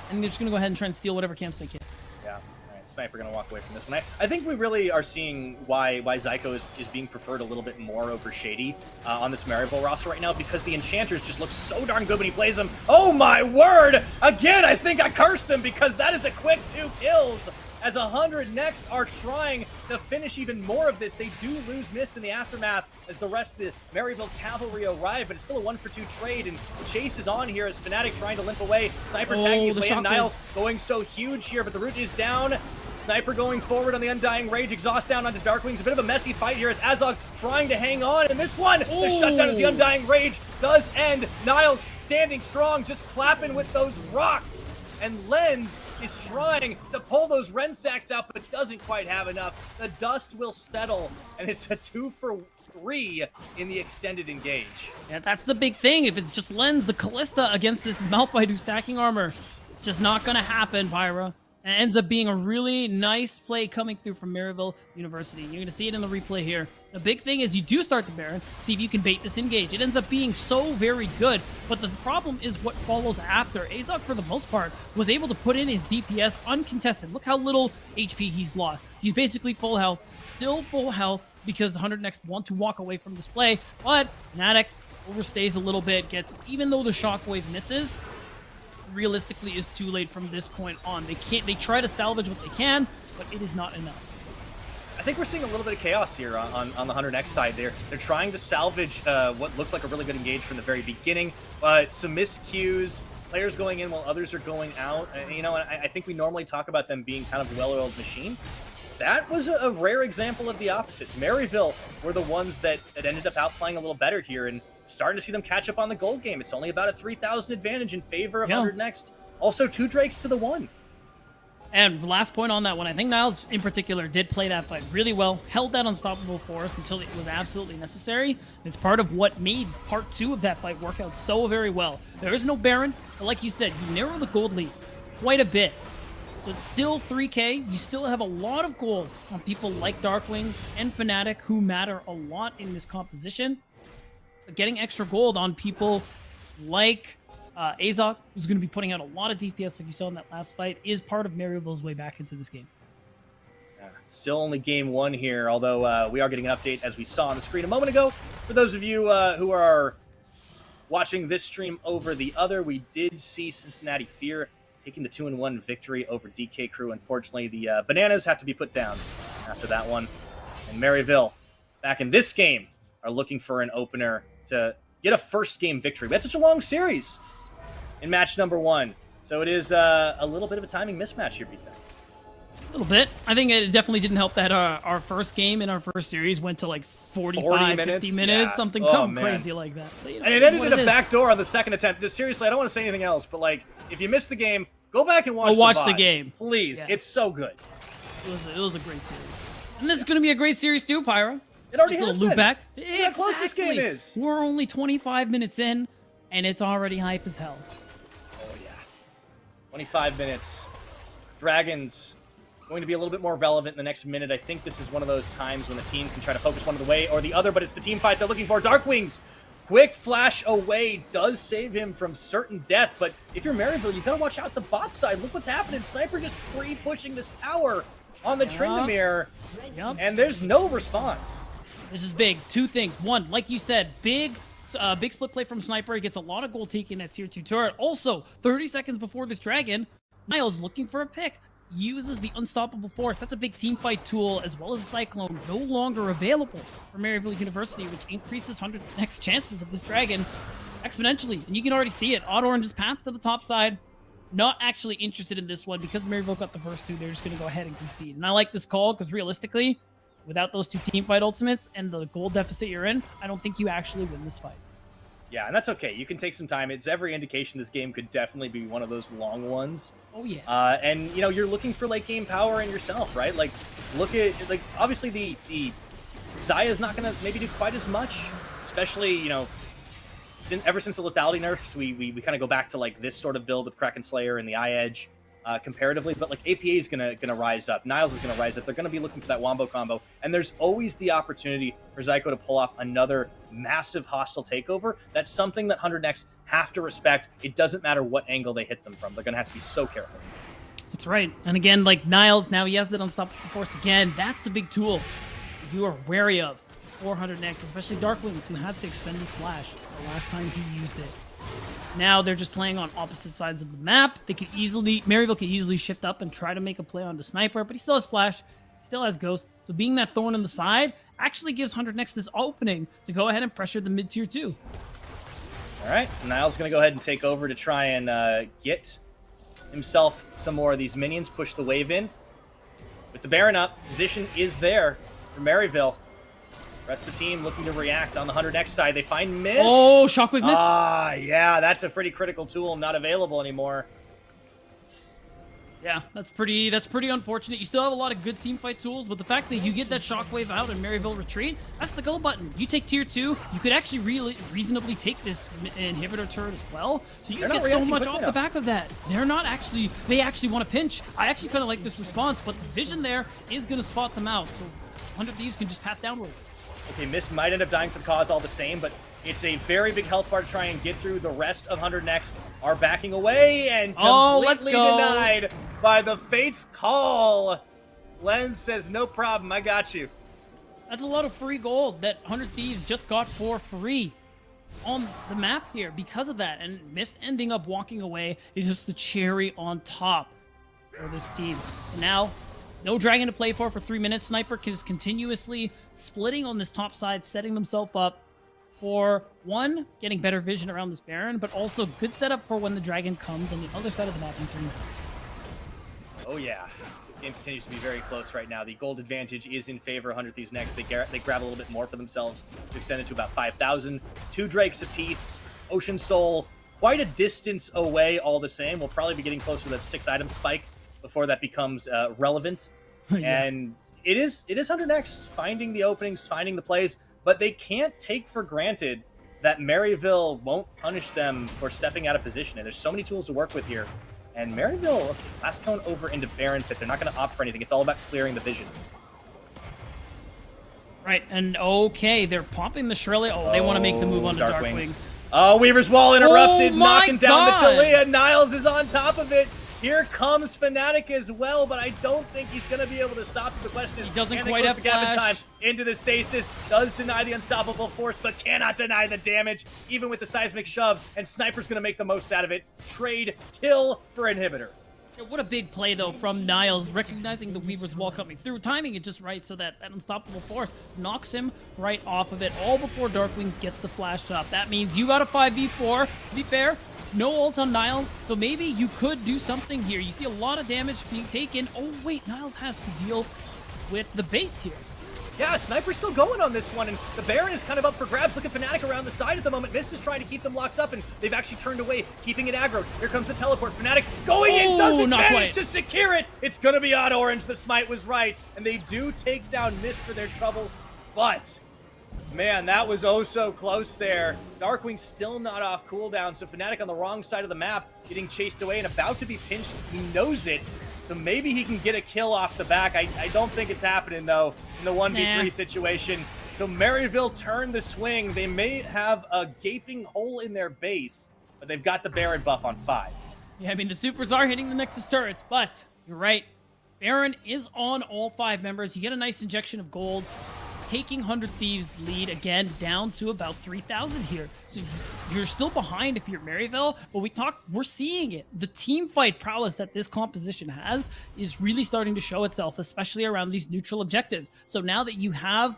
I think they're just going to go ahead and try and steal whatever camps they can. Yeah, all right, Sniper going to walk away from this one. I think we really are seeing why Zyko is being preferred a little bit more over Shady on this Maryville roster right now, because the Enchanters just look so darn good when he plays them. Oh my word! Again, I think I cursed him, because that is a quick 2 kills. As 100 next are trying to finish even more of this. They do lose Mist in the aftermath as the rest of the Maryville cavalry arrive, but it's still a 1-for-2 trade, and the chase is on here as Fnatic trying to limp away. Sniper tagging his way in. Niles going so huge here, but the root is down. Sniper going forward on the Undying Rage. Exhaust down onto Darkwings. A bit of a messy fight here as Azog trying to hang on, and this one, the shutdown of the Undying Rage does end. Niles standing strong, just clapping with those rocks. And Lens is trying to pull those Ren stacks out, but doesn't quite have enough. The dust will settle, and it's a 2-for-3 in the extended engage. Yeah, that's the big thing. If it's just Lens, the Callista against this Malphite who's stacking armor, it's just not going to happen, Pyra. And it ends up being a really nice play coming through from Maryville University. You're going to see it in the replay here. The big thing is you do start the Baron, see if you can bait this engage. It ends up being so very good, but the problem is what follows after. Azog, for the most part, was able to put in his DPS uncontested. Look how little HP he's lost. He's basically full health, still full health, because 100 next want to walk away from this play, but Fnatic overstays a little bit, even though the Shockwave misses, realistically is too late from this point on. They try to salvage what they can, but it is not enough. I think we're seeing a little bit of chaos here on the 100X side. They're trying to salvage what looked like a really good engage from the very beginning, but some miscues, players going in while others are going out. You know, I think we normally talk about them being kind of a well-oiled machine. That was a rare example of the opposite. Maryville were the ones that ended up outplaying a little better here and starting to see them catch up on the gold game. It's only about a 3,000 advantage in favor of 100 next. Also 2 Drakes to the 1. And last point on that one, I think Niles in particular did play that fight really well, held that unstoppable force until it was absolutely necessary. It's part of what made part 2 of that fight work out so very well. There is no Baron, but like you said, you narrow the gold lead quite a bit. So it's still 3K. You still have a lot of gold on people like Darkwing and Fnatic, who matter a lot in this composition. But getting extra gold on people like Azog, who's going to be putting out a lot of DPS like you saw in that last fight, is part of Maryville's way back into this game. Still only game 1 here, although we are getting an update as we saw on the screen a moment ago. For those of you who are watching this stream over the other, we did see Cincinnati Fear taking the 2-1 victory over DK Crew. Unfortunately, the Bananas have to be put down after that one. And Maryville, back in this game, are looking for an opener to get a first game victory. We had such a long series in match number 1. So it is a little bit of a timing mismatch here, Pete. A little bit. I think it definitely didn't help that our first game in our first series went to like 45, 50 minutes, yeah. something crazy like that. So, you know, and it ended in a backdoor on the second attempt. Just seriously, I don't want to say anything else, but like, if you missed the game, go back and watch the game. Please. Yeah. It's so good. It was a great series. And this is going to be a great series too, Pyra. It already has been. Loop back. Exactly. How close this game is. We're only 25 minutes in, and it's already hype as hell. Oh, yeah. 25 minutes. Dragons going to be a little bit more relevant in the next minute. I think this is one of those times when the team can try to focus one of the way or the other, but it's the team fight they're looking for. Darkwings, quick flash away, does save him from certain death, but if you're Maryville, you got to watch out the bot side. Look what's happening. Sniper just free pushing this tower on the Tryndamere, and there's no response. This is big. 2 things. 1, like you said, big split play from Sniper. He gets a lot of gold taking that tier 2 turret. Also, 30 seconds before this dragon, Niles looking for a pick. Uses the Unstoppable Force. That's a big team fight tool, as well as a Cyclone, no longer available for Maryville University, which increases 100 next chances of this dragon exponentially. And you can already see it. Auto-orange's path to the top side not actually interested in this one because Maryville got the first two. They're just going to go ahead and concede. And I like this call because realistically, without those two team fight ultimates and the gold deficit you're in, I don't think you actually win this fight. Yeah, and that's okay. You can take some time. It's every indication this game could definitely be one of those long ones. Oh, yeah. And, you know, you're looking for late game power in yourself, right? Like, look at, like, obviously the Zaya's not going to maybe do quite as much, especially, you know, ever since the lethality nerfs, we kind of go back to, like, this sort of build with Kraken Slayer and the Eye Edge. Comparatively, but like APA is gonna rise up, Niles is gonna rise up. They're gonna be looking for that wombo combo, and there's always the opportunity for Zyko to pull off another massive hostile takeover. That's something that 100X have to respect. It doesn't matter what angle they hit them from. They're gonna have to be so careful. That's right. And again, like Niles, now he has that unstoppable force again. That's the big tool you are wary of. 400 next, especially Darkwings, who had to expend his flash the last time he used it. Now they're just playing on opposite sides of the map. They could easily, Maryville could easily shift up and try to make a play on the sniper, but he still has flash, he still has ghost. So being that thorn in the side actually gives 100 next this opening to go ahead and pressure the mid tier 2. All right, Niles gonna go ahead and take over to try and get himself some more of these minions, push the wave in. With the Baron up, position is there for Maryville. Rest of the team looking to react on the 100X side. They find Mist. Oh, Shockwave Mist. Ah, yeah, that's a pretty critical tool, not available anymore. Yeah, that's pretty unfortunate. You still have a lot of good team fight tools, but the fact that you get that Shockwave out and Maryville retreat, that's the go button. You take tier 2, you could actually really reasonably take this inhibitor turret as well. So you get so much off the back of that. They actually want to pinch. I actually kind of like this response, but the vision there is going to spot them out. So 100 Thieves can just path downward. Okay, Mist might end up dying for the cause all the same, but it's a very big health bar to try and get through. The rest of 100 Next are backing away and completely denied by the Fate's call. Len says, no problem, I got you. That's a lot of free gold that 100 Thieves just got for free on the map here because of that. And Mist ending up walking away is just the cherry on top for this team. And now, no dragon to play for 3 minutes. Sniper is continuously splitting on this top side, setting themselves up for, one, getting better vision around this Baron, but also good setup for when the dragon comes on the other side of the map in 3 minutes. Oh yeah, this game continues to be very close right now. The gold advantage is in favor of 100 Thieves next. They grab a little bit more for themselves to extend it to about 5,000. 2 Drakes apiece. Ocean Soul, quite a distance away all the same. We'll probably be getting closer to that 6-item spike before that becomes relevant. Yeah. And it is 100X finding the openings, finding the plays, but they can't take for granted that Maryville won't punish them for stepping out of position. And there's so many tools to work with here. And Maryville, last cone over into Baron Pit. They're not going to opt for anything. It's all about clearing the vision. Right, and okay, they're popping the Shrelia. Oh, they want to make the move onto Darkwings. Oh, Weaver's Wall interrupted, knocking down the God. Talia. Niles is on top of it. Here comes Fnatic as well, but I don't think he's going to be able to stop him. The question is, he doesn't can quite they have close the gap in time flash. into the stasis? Does deny the unstoppable force, but cannot deny the damage, even with the seismic shove, and Sniper's going to make the most out of it. Trade, kill for inhibitor. Yeah, what a big play, though, from Niles, recognizing the Weaver's Wall coming through, timing it just right so that unstoppable force knocks him right off of it, all before Darkwings gets the flash up. That means you got a 5v4. To be fair, no ult on Niles, so maybe you could do something here. You see a lot of damage being taken. Oh, wait, Niles has to deal with the base here. Yeah, Sniper's still going on this one, and the Baron is kind of up for grabs. Look at Fnatic around the side at the moment. Mist is trying to keep them locked up, and they've actually turned away, keeping it aggro. Here comes the teleport. Fnatic going in, doesn't manage to secure it. It's going to be on Orange. The smite was right, and they do take down Mist for their troubles, but man, that was oh so close there. Darkwing still not off cooldown, so Fnatic on the wrong side of the map, getting chased away and about to be pinched. He knows it, so maybe he can get a kill off the back. I don't think it's happening, though, in the 1v3 situation. So Maryville turned the swing. They may have a gaping hole in their base, but they've got the Baron buff on 5. Yeah, I mean, the supers are hitting the Nexus turrets, but you're right. Baron is on all 5 members. You get a nice injection of gold, taking 100 Thieves lead again down to about 3,000 here. So you're still behind if you're Maryville, but we're seeing it. The team fight prowess that this composition has is really starting to show itself, especially around these neutral objectives. So now that you have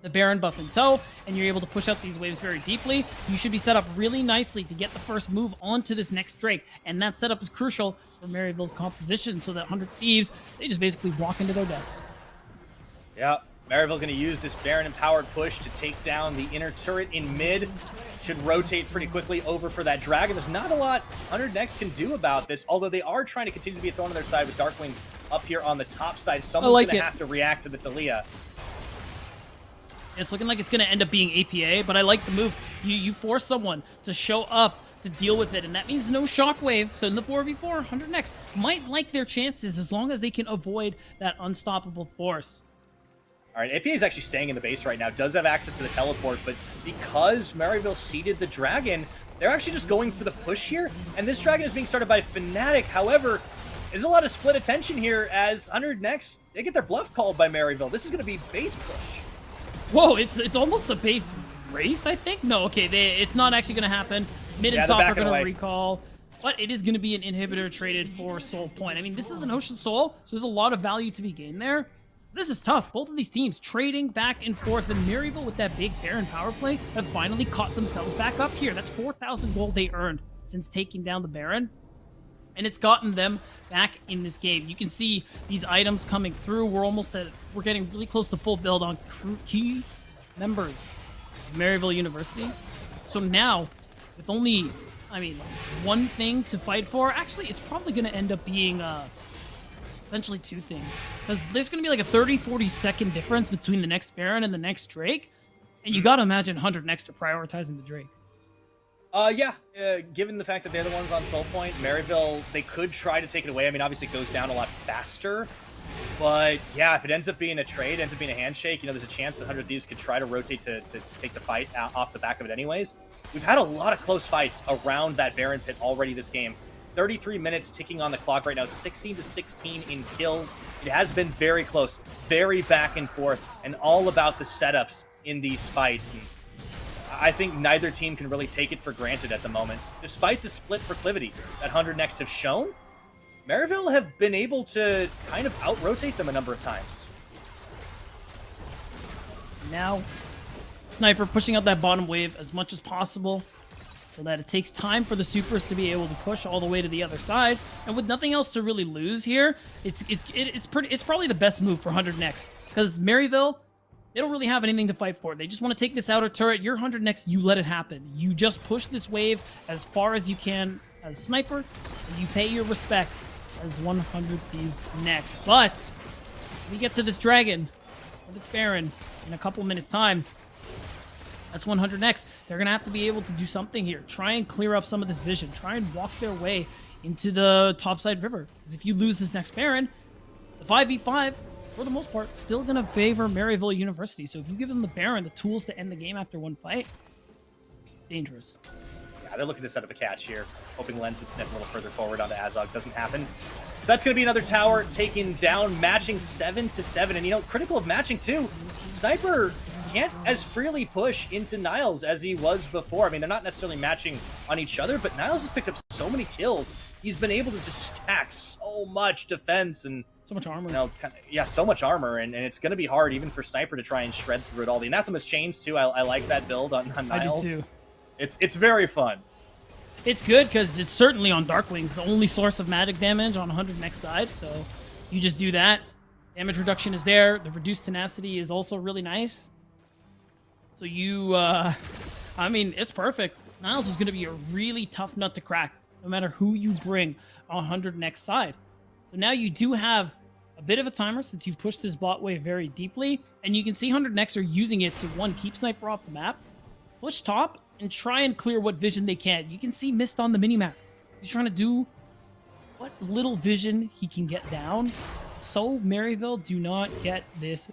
the Baron buff in tow, and you're able to push out these waves very deeply, you should be set up really nicely to get the first move onto this next Drake. And that setup is crucial for Maryville's composition, so that 100 Thieves, they just basically walk into their deaths. Yeah, Maryville going to use this Baron-empowered push to take down the inner turret in mid. Should rotate pretty quickly over for that Dragon. There's not a lot 100 Next can do about this, although they are trying to continue to be a thorn on their side with Darkwings up here on the top side. Someone's going to have to react to the Talia. It's looking like it's going to end up being APA, but I like the move. You force someone to show up to deal with it, and that means no shockwave. So in the 4v4, 100 Next might like their chances as long as they can avoid that unstoppable force. All right, APA is actually staying in the base right now, does have access to the teleport, but because Maryville seeded the Dragon, they're actually just going for the push here, and this Dragon is being started by Fnatic. However, there's a lot of split attention here as 100 Next, they get their bluff called by Maryville. This is going to be base push. Whoa, it's almost a base race, I think? No, okay, it's not actually going to happen. Mid and top are going to recall, but it is going to be an inhibitor traded for Soul Point. I mean, this is an Ocean Soul, so there's a lot of value to be gained there. This is tough. Both of these teams trading back and forth, and Maryville with that big Baron power play have finally caught themselves back up here. That's 4,000 gold they earned since taking down the Baron, and it's gotten them back in this game. You can see these items coming through. We're getting really close to full build on key members of Maryville University. So now, with only, I mean, one thing to fight for, actually, it's probably going to end up being essentially two things, because there's going to be like a 30-40 second difference between the next Baron and the next Drake, and you got to imagine 100 Next are prioritizing the Drake. Given the fact that they're the ones on Soul Point, Maryville, they could try to take it away. I mean, obviously it goes down a lot faster, but yeah, if it ends up being a trade, ends up being a handshake, you know, there's a chance that 100 Thieves could try to rotate to take the fight off the back of it anyways. We've had a lot of close fights around that Baron pit already this game. 33 minutes ticking on the clock right now, 16-16 in kills. It has been very close, very back and forth, and all about the setups in these fights. And I think neither team can really take it for granted at the moment. Despite the split proclivity that 100 Next have shown, Maryville have been able to kind of out-rotate them a number of times. Now, Sniper pushing out that bottom wave as much as possible, so that it takes time for the supers to be able to push all the way to the other side. And with nothing else to really lose here, it's probably the best move for 100 Next, because Maryville, they don't really have anything to fight for. They just want to take this outer turret. You're 100 Next, you let it happen. You just push this wave as far as you can as Sniper, and you pay your respects as 100 Thieves Next. But we get to this Dragon with its Baron in a couple minutes time. That's 100 Next. They're going to have to be able to do something here. Try and clear up some of this vision. Try and walk their way into the topside river. Because if you lose this next Baron, the 5v5, for the most part, still going to favor Maryville University. So if you give them the Baron, the tools to end the game after one fight, dangerous. Yeah, they're looking to set up a catch here, hoping Lens would snip a little further forward onto Azog. Doesn't happen. So that's going to be another tower taken down, matching 7-7. And, you know, critical of matching, too. Sniper can't as freely push into Niles as he was before. I mean, they're not necessarily matching on each other, but Niles has picked up so many kills. He's been able to just stack so much defense and so much armor. You know, so much armor, and it's going to be hard even for Sniper to try and shred through it all. The Anathema's chains, too. I like that build on Niles. I do, too. It's very fun. It's good because it's certainly on Darkwings, the only source of magic damage on 100 Next side, so you just do that. Damage reduction is there. The reduced tenacity is also really nice. So you, I mean, it's perfect. Niles is going to be a really tough nut to crack, no matter who you bring on 100 Next side. So now you do have a bit of a timer since you've pushed this bot wave very deeply, and you can see 100 Next are using it to, one, keep Sniper off the map, push top, and try and clear what vision they can. You can see Mist on the minimap. He's trying to do what little vision he can get down, so Maryville do not get this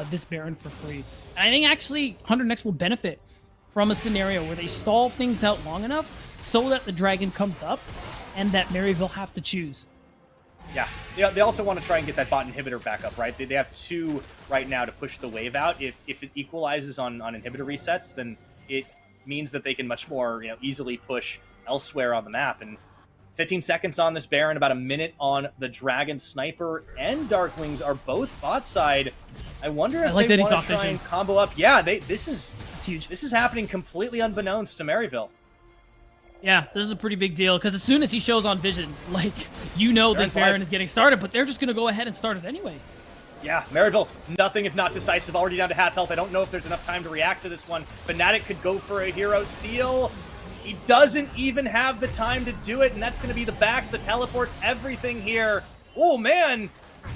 this Baron for free. And I think actually 100 Next will benefit from a scenario where they stall things out long enough so that the Dragon comes up and that Maryville have to choose. Yeah, they also want to try and get that bot inhibitor back up, right? They have two right now to push the wave out. If it equalizes on inhibitor resets, then it means that they can much more easily push elsewhere on the map. And 15 seconds on this Baron, about a minute on the Dragon. Sniper and Darklings are both bot side. I wonder if like they that he want saw to try vision. and combo up. Yeah, this is It's huge. this is happening completely unbeknownst to Maryville. Yeah, this is a pretty big deal because as soon as he shows on vision, like, you know this Baron's Baron life. is getting started, but they're just going to go ahead and start it anyway. Yeah, Maryville, nothing if not decisive, already down to half health. I don't know if there's enough time to react to this one. Fnatic could go for a hero steal. He doesn't even have the time to do it, and that's going to be the backs, the teleports, everything here. Oh, man.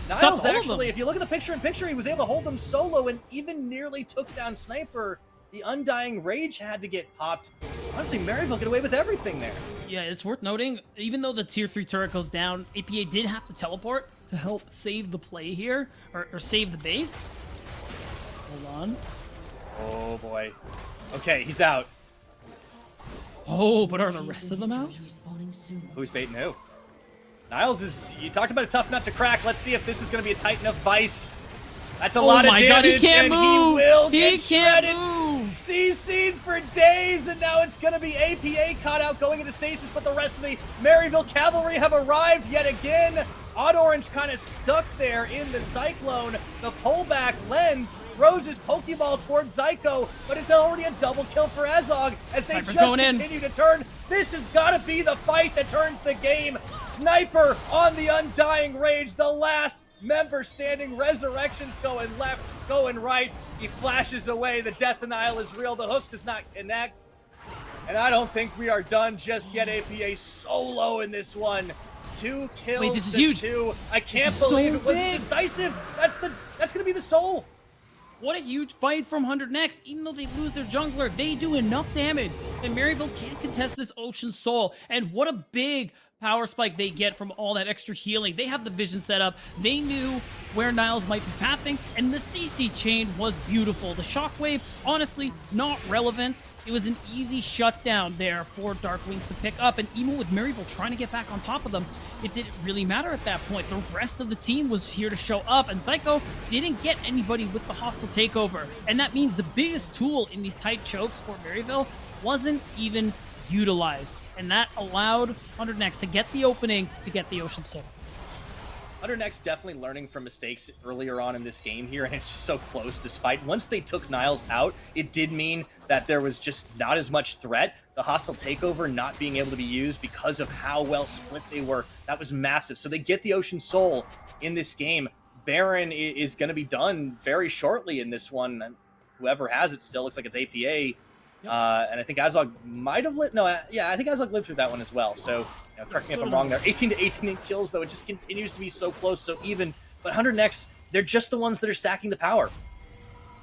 Stopped Niles all of actually, them. if you look at the picture-in-picture, he was able to hold them solo and even nearly took down Sniper. The Undying Rage had to get popped. Honestly, Maryville get away with everything there. Yeah, it's worth noting, even though the tier 3 turret goes down, APA did have to teleport to help save the play here, or save the base. Hold on. Oh, boy. Okay, he's out. Oh, but are the rest of them out? Who's baiting who? Niles is... You talked about a tough nut to crack. Let's see if this is going to be a tight enough vice. That's a lot of my God, damage, he can't and move. he will He get can't shredded. move. CC'd for days, and now it's going to be APA caught out going into stasis, but the rest of the Maryville Cavalry have arrived yet again. Odd Orange kind of stuck there in the Cyclone. The pullback lens throws his Pokeball towards Zyko, but it's already a double kill for Azog as they Sniper's just going in. continue to turn. This has got to be the fight that turns the game. Sniper on the Undying Rage, the last member standing. Resurrection's going left, going right. He flashes away. The death denial is real. The hook does not connect. And I don't think we are done just yet. APA solo in this one. 2 kills. Wait, this is to huge. 2. I can't This is so believe it wasn't big. decisive. That's gonna be the soul. What a huge fight from 100 Next. Even though they lose their jungler, they do enough damage. And Maryville can't contest this Ocean Soul. And what a big power spike they get from all that extra healing. They have the vision set up. They knew where Niles might be pathing. And the CC chain was beautiful. The shockwave, honestly, not relevant. It was an easy shutdown there for Darkwings to pick up. And even with Maryville trying to get back on top of them, it didn't really matter at that point. The rest of the team was here to show up, and Zyko didn't get anybody with the hostile takeover. And that means the biggest tool in these tight chokes for Maryville wasn't even utilized. And that allowed 100 Next to get the opening to get the Ocean Soul. 100 Next definitely learning from mistakes earlier on in this game here, and it's just so close, this fight. Once they took Niles out, it did mean that there was just not as much threat. The hostile takeover not being able to be used because of how well split they were, that was massive. So they get the Ocean Soul in this game. Baron is going to be done very shortly in this one. And whoever has it still looks like it's APA. And I think Azog might have lived. No, yeah, I think Azog lived through that one as well. So, correct me if I'm wrong there. 18 to 18 in kills, though. It just continues to be so close, so even. But 100 Next, they're just the ones that are stacking the power.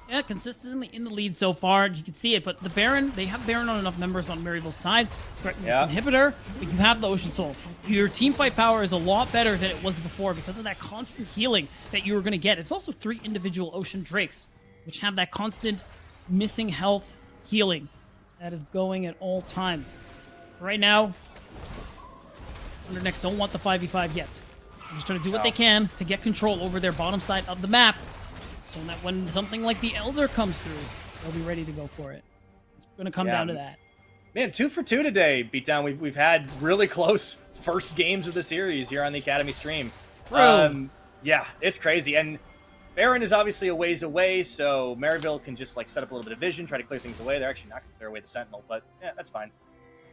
Yeah, consistently in the lead so far. You can see it, but the Baron, they have Baron on enough members on Maryville's side. Threatening this inhibitor, but you have the Ocean Soul. Your team fight power is a lot better than it was before because of that constant healing that you were going to get. It's also 3 individual Ocean Drakes, which have that constant missing health healing that is going at all times. Right now, 100 Next don't want the 5v5 yet. They're just trying to do what they can to get control over their bottom side of the map, so that when something like the Elder comes through, they'll be ready to go for it. It's going to come down to that. Man, 2 for 2 today, Beatdown. We've had really close first games of the series here on the Academy stream. Yeah, it's crazy. And Baron is obviously a ways away, so Maryville can just set up a little bit of vision, try to clear things away. They're actually not going to clear away the Sentinel, but yeah, that's fine.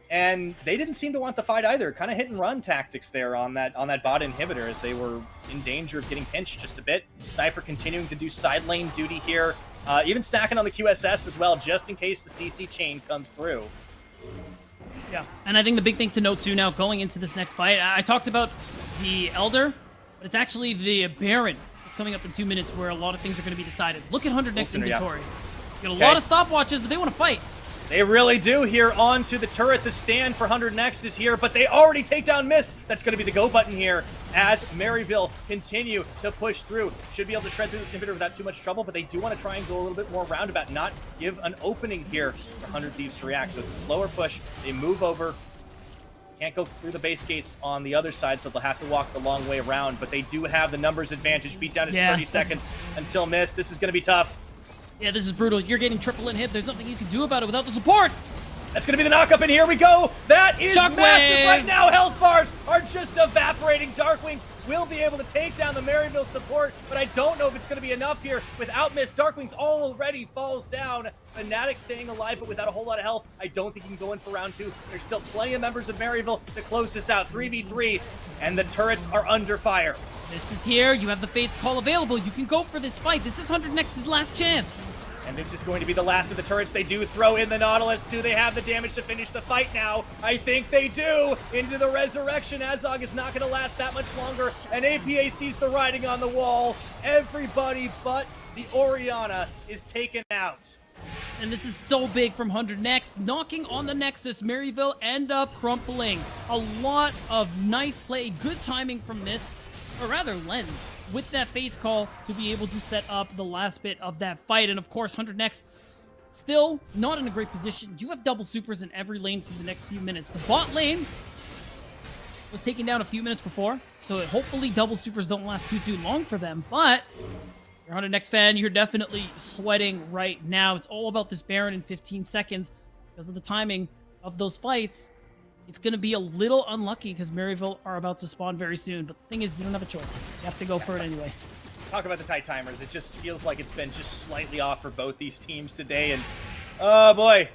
And they didn't seem to want the fight either. Kind of hit and run tactics there on that bot inhibitor as they were in danger of getting pinched just a bit. Sniper continuing to do side lane duty here, even stacking on the QSS as well, just in case the CC chain comes through. Yeah, and I think the big thing to note too now going into this next fight, I talked about the Elder, but it's actually the Baron. It's coming up in 2 minutes where a lot of things are going to be decided. Look at 100 Next inventory. Got a lot of stopwatches, but they want to fight. They really do here onto the turret. The stand for 100 Next is here, but they already take down Mist. That's going to be the go button here as Maryville continue to push through. Should be able to shred through this inhibitor without too much trouble, but they do want to try and go a little bit more roundabout, not give an opening here for 100 Thieves to react. So it's a slower push. They move over. Can't go through the base gates on the other side, so they'll have to walk the long way around, but they do have the numbers advantage. Beat down to 30 seconds until Mist. This is going to be tough. Yeah, this is brutal. You're getting triple in hit. There's nothing you can do about it without the support. That's going to be the knock-up, and here we go. That is Shockwave. massive right now. Health bars are just evaporating. Darkwings will be able to take down the Maryville support, but I don't know if it's going to be enough here. Without miss, Darkwings already falls down. Fnatic staying alive, but without a whole lot of health. I don't think he can go in for round 2. There's still plenty of members of Maryville to close this out. 3v3, and the turrets are under fire. This is here. You have the Fate's Call available. You can go for this fight. This is 100 Next's last chance. And this is going to be the last of the turrets. They do throw in the Nautilus. Do they have the damage to finish the fight now? I think they do. Into the resurrection. Azog is not going to last that much longer. And APA sees the writing on the wall. Everybody but the Orianna is taken out. And this is so big from 100 Next. Knocking on the Nexus, Maryville end up crumpling. A lot of nice play, good timing from Mist, or rather Lens, with that Fate's Call to be able to set up the last bit of that fight. And of course, 100 Next still not in a great position. You have double supers in every lane for the next few minutes. The bot lane was taken down a few minutes before, so hopefully double supers don't last too long for them. But if you're 100 Next fan, you're definitely sweating right now. It's all about this Baron in 15 seconds because of the timing of those fights. It's going to be a little unlucky because Maryville are about to spawn very soon. But the thing is, you don't have a choice. You have to go for it anyway. Talk about the tight timers. It just feels like it's been just slightly off for both these teams today. And, oh boy,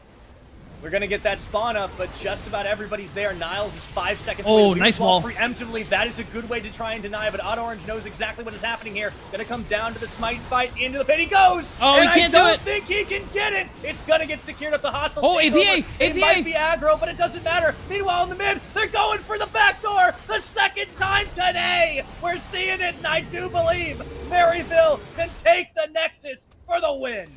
we're going to get that spawn up, but just about everybody's there. Niles is 5 seconds away. Oh, nice wall. Preemptively, that is a good way to try and deny, but Odd Orange knows exactly what is happening here. Going to come down to the smite fight, into the pit he goes! Oh, and he can't do I don't it. think he can get it! It's going to get secured at the hostile Oh, takeover. APA! It might be aggro, but it doesn't matter. Meanwhile, in the mid, they're going for the back door! The second time today! We're seeing it, and I do believe Maryville can take the Nexus for the win!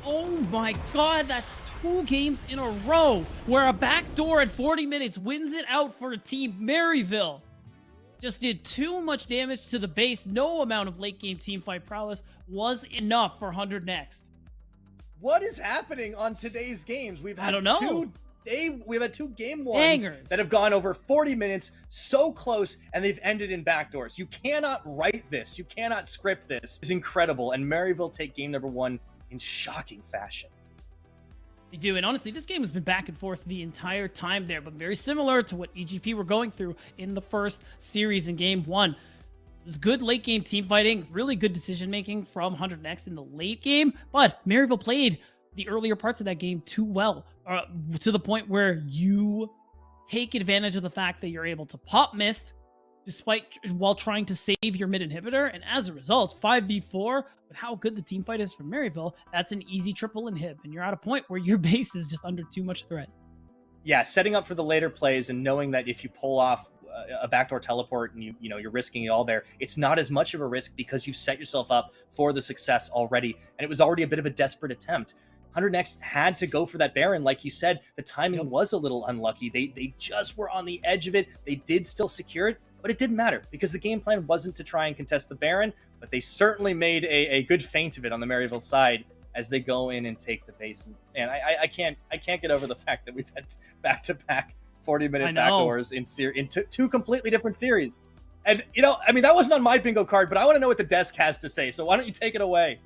Oh my god, that's 2 games in a row where a backdoor at 40 minutes wins it out for Team Maryville. Just did too much damage to the base. No amount of late game teamfight prowess was enough for 100 Next. What is happening on today's games? We've had I don't know. We've had 2 game ones Bangers. that have gone over 40 minutes, so close, and they've ended in backdoors. You cannot write this. You cannot script this. It's incredible, and Maryville take game number 1 in shocking fashion. They do, and honestly, this game has been back and forth the entire time there, but very similar to what EGP were going through in the first series in game 1. It was good late game team fighting, really good decision making from 100 Next in the late game, but Maryville played the earlier parts of that game too well, to the point where you take advantage of the fact that you're able to pop Mist while trying to save your mid inhibitor, and as a result, 5v4 with how good the team fight is from Maryville, that's an easy triple inhib, and you're at a point where your base is just under too much threat. Yeah, setting up for the later plays and knowing that if you pull off a backdoor teleport and you're risking it all there, it's not as much of a risk because you've set yourself up for the success already, and it was already a bit of a desperate attempt. 100 Next had to go for that Baron, like you said. The timing was a little unlucky. They just were on the edge of it. They did still secure it, but it didn't matter because the game plan wasn't to try and contest the Baron, but they certainly made a good feint of it on the Maryville side as they go in and take the base. And I can't get over the fact that we've had back-to-back 40-minute backdoors in 2 completely different series. And, I mean, that wasn't on my bingo card, but I want to know what the desk has to say, so why don't you take it away?